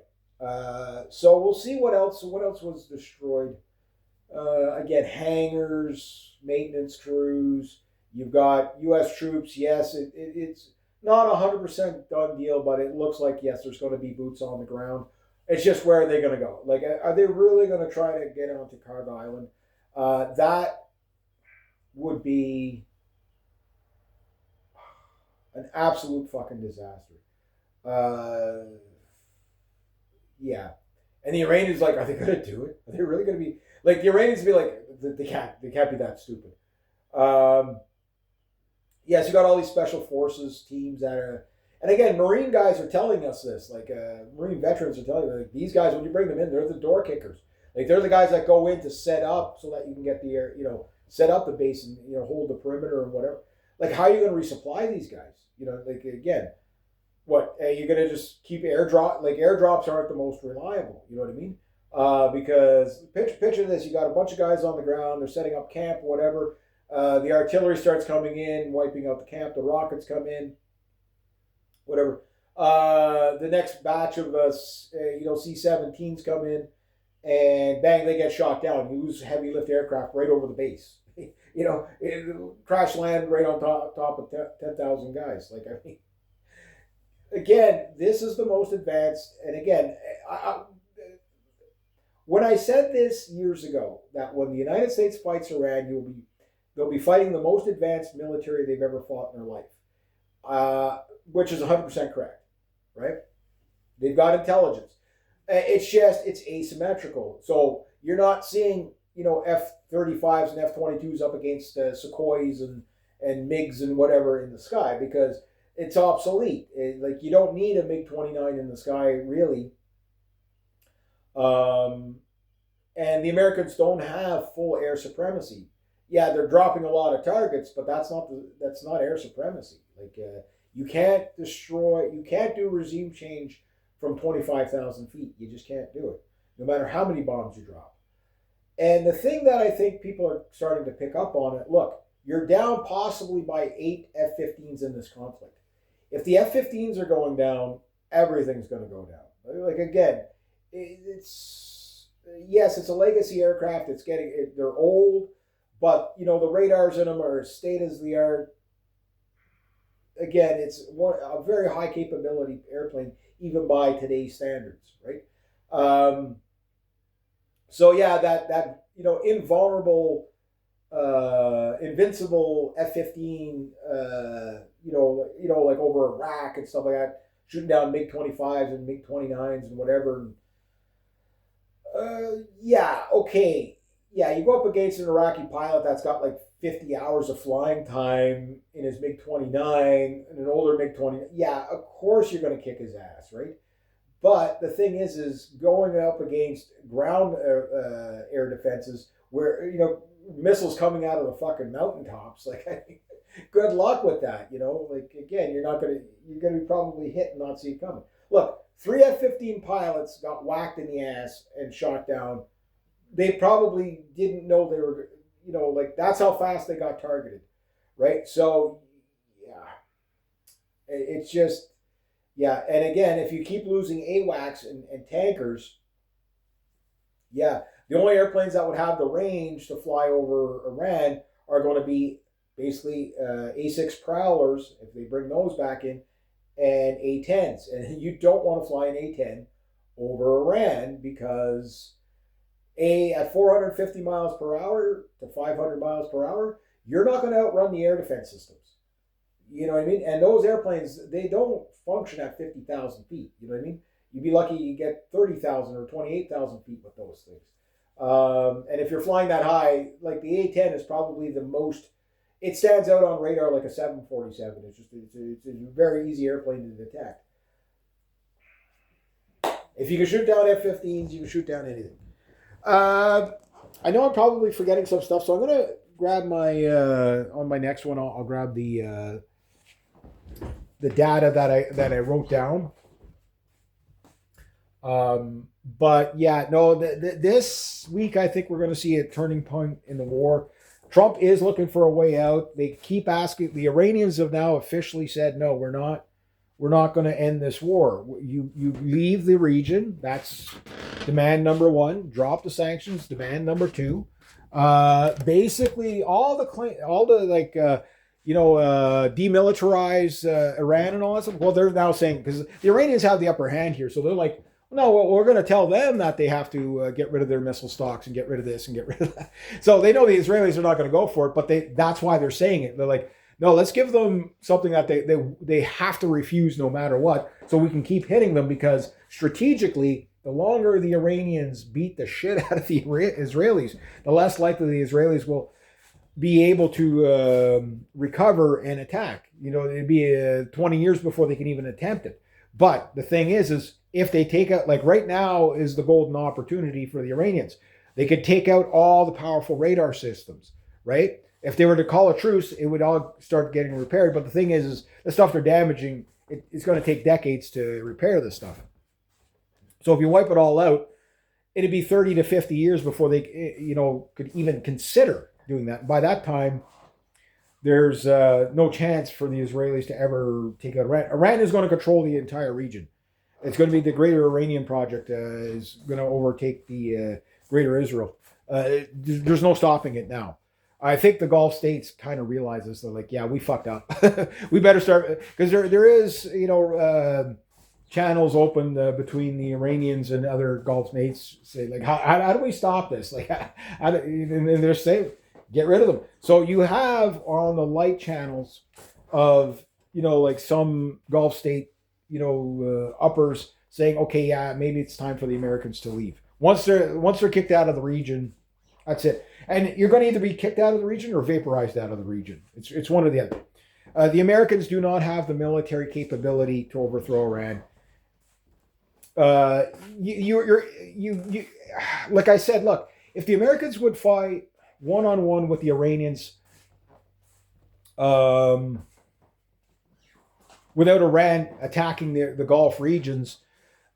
Speaker 1: so we'll see what else was destroyed. Again, hangars, maintenance crews. You've got U.S. troops. Yes, it's not 100% done deal, but it looks like, yes, there's going to be boots on the ground. It's just where are they going to go? Like, are they really going to try to get onto Cargo Island? That would be an absolute fucking disaster. Yeah. And the Iranians, like, are they going to do it? Are they really going to be like the Iranians? Be like, they can't be that stupid. Yes, you got all these special forces teams that are, and again, Marine guys are telling us this. Like, Marine veterans are telling you, like, these guys, when you bring them in, they're the door kickers. Like, they're the guys that go in to set up so that you can get the air, set up the base and hold the perimeter and whatever. Like, how are you going to resupply these guys? Like, again, what you're going to just keep airdrop? Like, airdrops aren't the most reliable. You know what I mean? Because picture this: you got a bunch of guys on the ground, they're setting up camp, whatever. The artillery starts coming in, wiping out the camp. The rockets come in, whatever. The next batch of C-17s come in, and bang, they get shot down. You lose heavy lift aircraft right over the base. Crash land right on top of 10,000 guys. Like, I mean, again, this is the most advanced. And again, when I said this years ago, that when the United States fights Iran, they'll be fighting the most advanced military they've ever fought in their life, which is 100% correct, right? They've got intelligence. It's asymmetrical. So you're not seeing, F-35s and F-22s up against Sukhois and MiGs and whatever in the sky, because it's obsolete. Like, you don't need a MiG-29 in the sky, really. And the Americans don't have full air supremacy. Yeah, they're dropping a lot of targets, but that's not air supremacy. Like, you can't do regime change from 25,000 feet. You just can't do it, no matter how many bombs you drop. And the thing that I think people are starting to pick up on it, look, you're down possibly by 8 F-15s in this conflict. If the F-15s are going down, everything's going to go down. Like, again, it's a legacy aircraft. They're old, but the radars in them are state of the art. Again, it's a very high capability airplane, even by today's standards, right? So yeah, that invulnerable, invincible F-15, like over Iraq and stuff like that, shooting down MiG-25s and MiG-29s and whatever. Yeah, okay. Yeah, you go up against an Iraqi pilot that's got like 50 hours of flying time in his MiG-29 and an older MiG-20. Yeah, of course you're going to kick his ass, right? But the thing is going up against ground air defenses where, missiles coming out of the fucking mountaintops, like, good luck with that, Like, again, you're going to be probably hit and not see it coming. Look, 3 F-15 pilots got whacked in the ass and shot down. They probably didn't know they were, like, that's how fast they got targeted, right? So, yeah, it's just, yeah. And again, if you keep losing AWACS and tankers, yeah, the only airplanes that would have the range to fly over Iran are going to be basically A6 Prowlers, if they bring those back in, and A-10s. And you don't want to fly an A-10 over Iran because at 450 miles per hour to 500 miles per hour, you're not going to outrun the air defense systems. You know what I mean? And those airplanes, they don't function at 50,000 feet. You know what I mean? You'd be lucky you get 30,000 or 28,000 feet with those things. And if you're flying that high, like the A-10 is probably the most, it stands out on radar like a 747. It's a very easy airplane to detect. If you can shoot down F-15s, you can shoot down anything. I know I'm probably forgetting some stuff, so I'm going to grab my, on my next one, I'll grab the data that I wrote down. But yeah, no, this week I think we're going to see a turning point in the war. Trump is looking for a way out. They keep asking. The Iranians have now officially said, no, we're not going to end this war. You leave the region. That's demand number one. Drop the sanctions. Demand number two. Basically, demilitarize Iran and all that stuff. Well, they're now saying, because the Iranians have the upper hand here, so they're like, no, well, we're going to tell them that they have to get rid of their missile stocks and get rid of this and get rid of that. So they know the Israelis are not going to go for it, but that's why they're saying it. They're like, no, let's give them something that they have to refuse no matter what, so we can keep hitting them, because strategically, the longer the Iranians beat the shit out of the Israelis, the less likely the Israelis will be able to recover and attack. You know, it'd be 20 years before they can even attempt it. But the thing is if they take out, like right now is the golden opportunity for the Iranians. They could take out all the powerful radar systems, right? If they were to call a truce, it would all start getting repaired. But the thing is the stuff they're damaging, it's going to take decades to repair this stuff. So if you wipe it all out, it'd be 30 to 50 years before they, could even consider doing that. By that time, there's no chance for the Israelis to ever take out Iran. Iran is going to control the entire region. It's going to be the Greater Iranian Project is going to overtake the Greater Israel. There's no stopping it now. I think the Gulf states kind of realize this. They're like, yeah, we fucked up. We better start, because there is, channels open between the Iranians and other Gulf states. Say like, how do we stop this? Like, and they're saying, get rid of them. So you have on the light channels of, like some Gulf state, uppers saying, okay, yeah, maybe it's time for the Americans to leave. Once they're kicked out of the region, that's it. And you're going to either be kicked out of the region or vaporized out of the region. It's one or the other. The Americans do not have the military capability to overthrow Iran. You like I said, look, if the Americans would fight one-on-one with the Iranians, without Iran attacking the Gulf regions,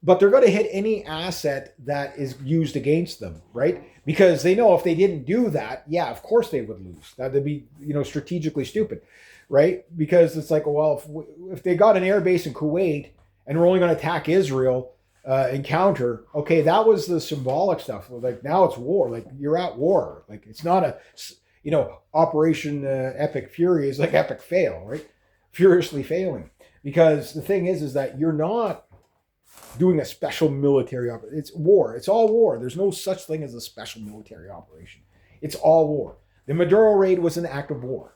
Speaker 1: but they're going to hit any asset that is used against them, right? Because they know if they didn't do that, yeah, of course they would lose. That'd be, strategically stupid, right? Because it's like, well, if they got an air base in Kuwait and we're only going to attack Israel and counter, okay, that was the symbolic stuff. Like now it's war. Like you're at war. Like it's not a, Operation Epic Fury is like epic fail, right? Furiously failing. Because the thing is that you're not doing a special military operation. It's war. It's all war. There's no such thing as a special military operation. It's all war. The Maduro raid was an act of war,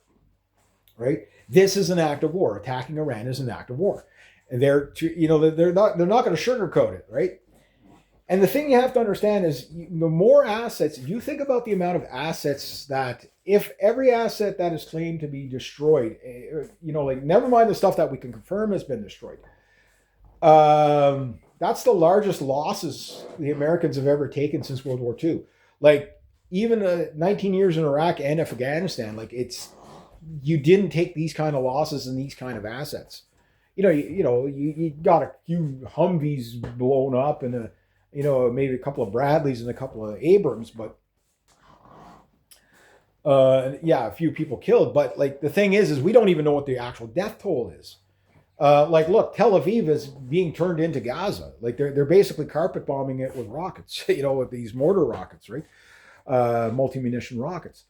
Speaker 1: right? This is an act of war. Attacking Iran is an act of war. And they're not going to sugarcoat it, right? And the thing you have to understand is the more assets, you think about the amount of assets that, if every asset that is claimed to be destroyed, never mind the stuff that we can confirm has been destroyed. That's the largest losses the Americans have ever taken since World War II. Like even 19 years in Iraq and Afghanistan, like you didn't take these kind of losses and these kind of assets. You got a few Humvees blown up and maybe a couple of Bradleys and a couple of Abrams, but a few people killed. But like the thing is we don't even know what the actual death toll is. Look, Tel Aviv is being turned into Gaza. Like they're basically carpet bombing it with rockets, with these mortar rockets, right? Multi-munition rockets.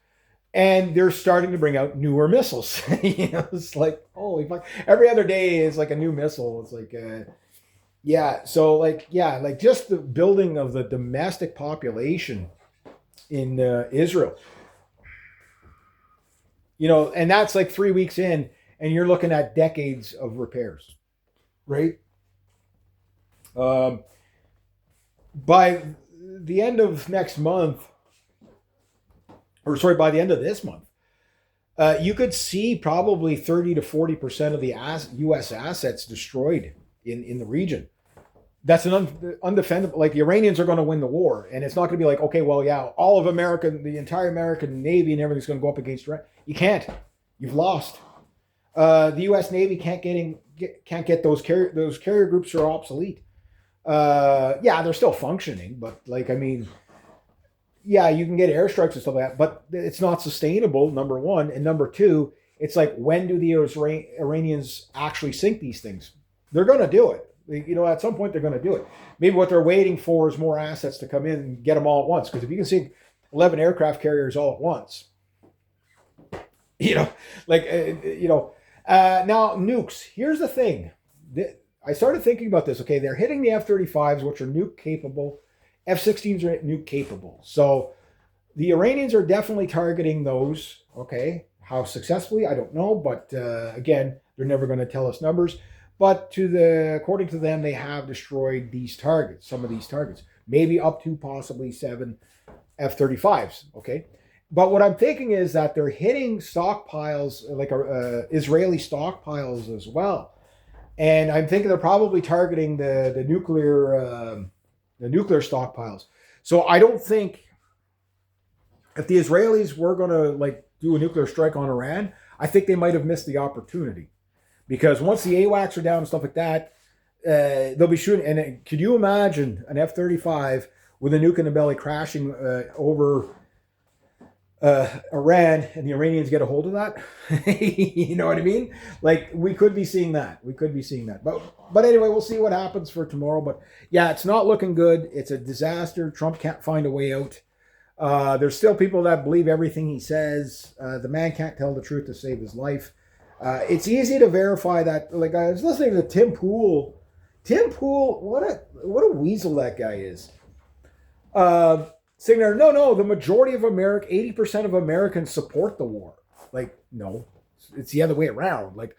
Speaker 1: And they're starting to bring out newer missiles. It's like, holy fuck. Every other day is like a new missile. It's like, So just the building of the domestic population in Israel. And that's like 3 weeks in. and you're looking at decades of repairs, right? By the end of next month, or sorry, by the end of this month, you could see probably 30 to 40% of the U.S. assets destroyed in the region. That's an undefendable. Like, the Iranians are going to win the war, and it's not going to be like, okay, well, yeah, all of America, the entire American Navy and everything's going to go up against Iran. You can't. You've lost. The U.S. Navy can't get those carrier groups are obsolete. Yeah, they're still functioning, but like, I mean, yeah, you can get airstrikes and stuff like that, but it's not sustainable, number one. And number two, it's like, when do the Iranians actually sink these things? They're going to do it. You know, at some point they're going to do it. Maybe what they're waiting for is more assets to come in and get them all at once. Because if you can sink 11 aircraft carriers all at once, you know, like, now nukes. Here's the thing. I started thinking about this. Okay, they're hitting the F-35s, which are nuke capable. F-16s are nuke capable. So the Iranians are definitely targeting those. Okay, how successfully, I don't know. But again, they're never going to tell us numbers. But according to them, they have destroyed these targets, some of these targets, maybe up to possibly 7 F-35s. Okay, but what I'm thinking is that they're hitting stockpiles, like Israeli stockpiles as well, and I'm thinking they're probably targeting the nuclear stockpiles. So I don't think, if the Israelis were going to like do a nuclear strike on Iran, I think they might have missed the opportunity. Because once the AWACS are down and stuff like that, they'll be shooting. And could you imagine an F-35 with a nuke in the belly crashing over Iran, and the Iranians get a hold of that? You know what I mean? Like, we could be seeing that. But anyway, we'll see what happens for tomorrow. But yeah, it's not looking good. It's a disaster. Trump can't find a way out. There's still people that believe everything he says. The man can't tell the truth to save his life. It's easy to verify that. Like, I was listening to Tim Pool. What a weasel that guy is. Saying there, no, the majority of 80% of Americans support the war. Like, no, it's the other way around. Like,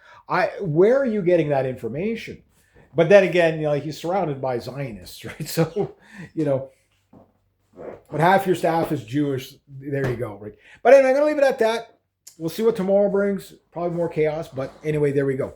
Speaker 1: where are you getting that information? But then again, he's surrounded by Zionists, right? So, but half your staff is Jewish. There you go, right? But anyway, I'm going to leave it at that. We'll see what tomorrow brings. Probably more chaos. But anyway, there we go.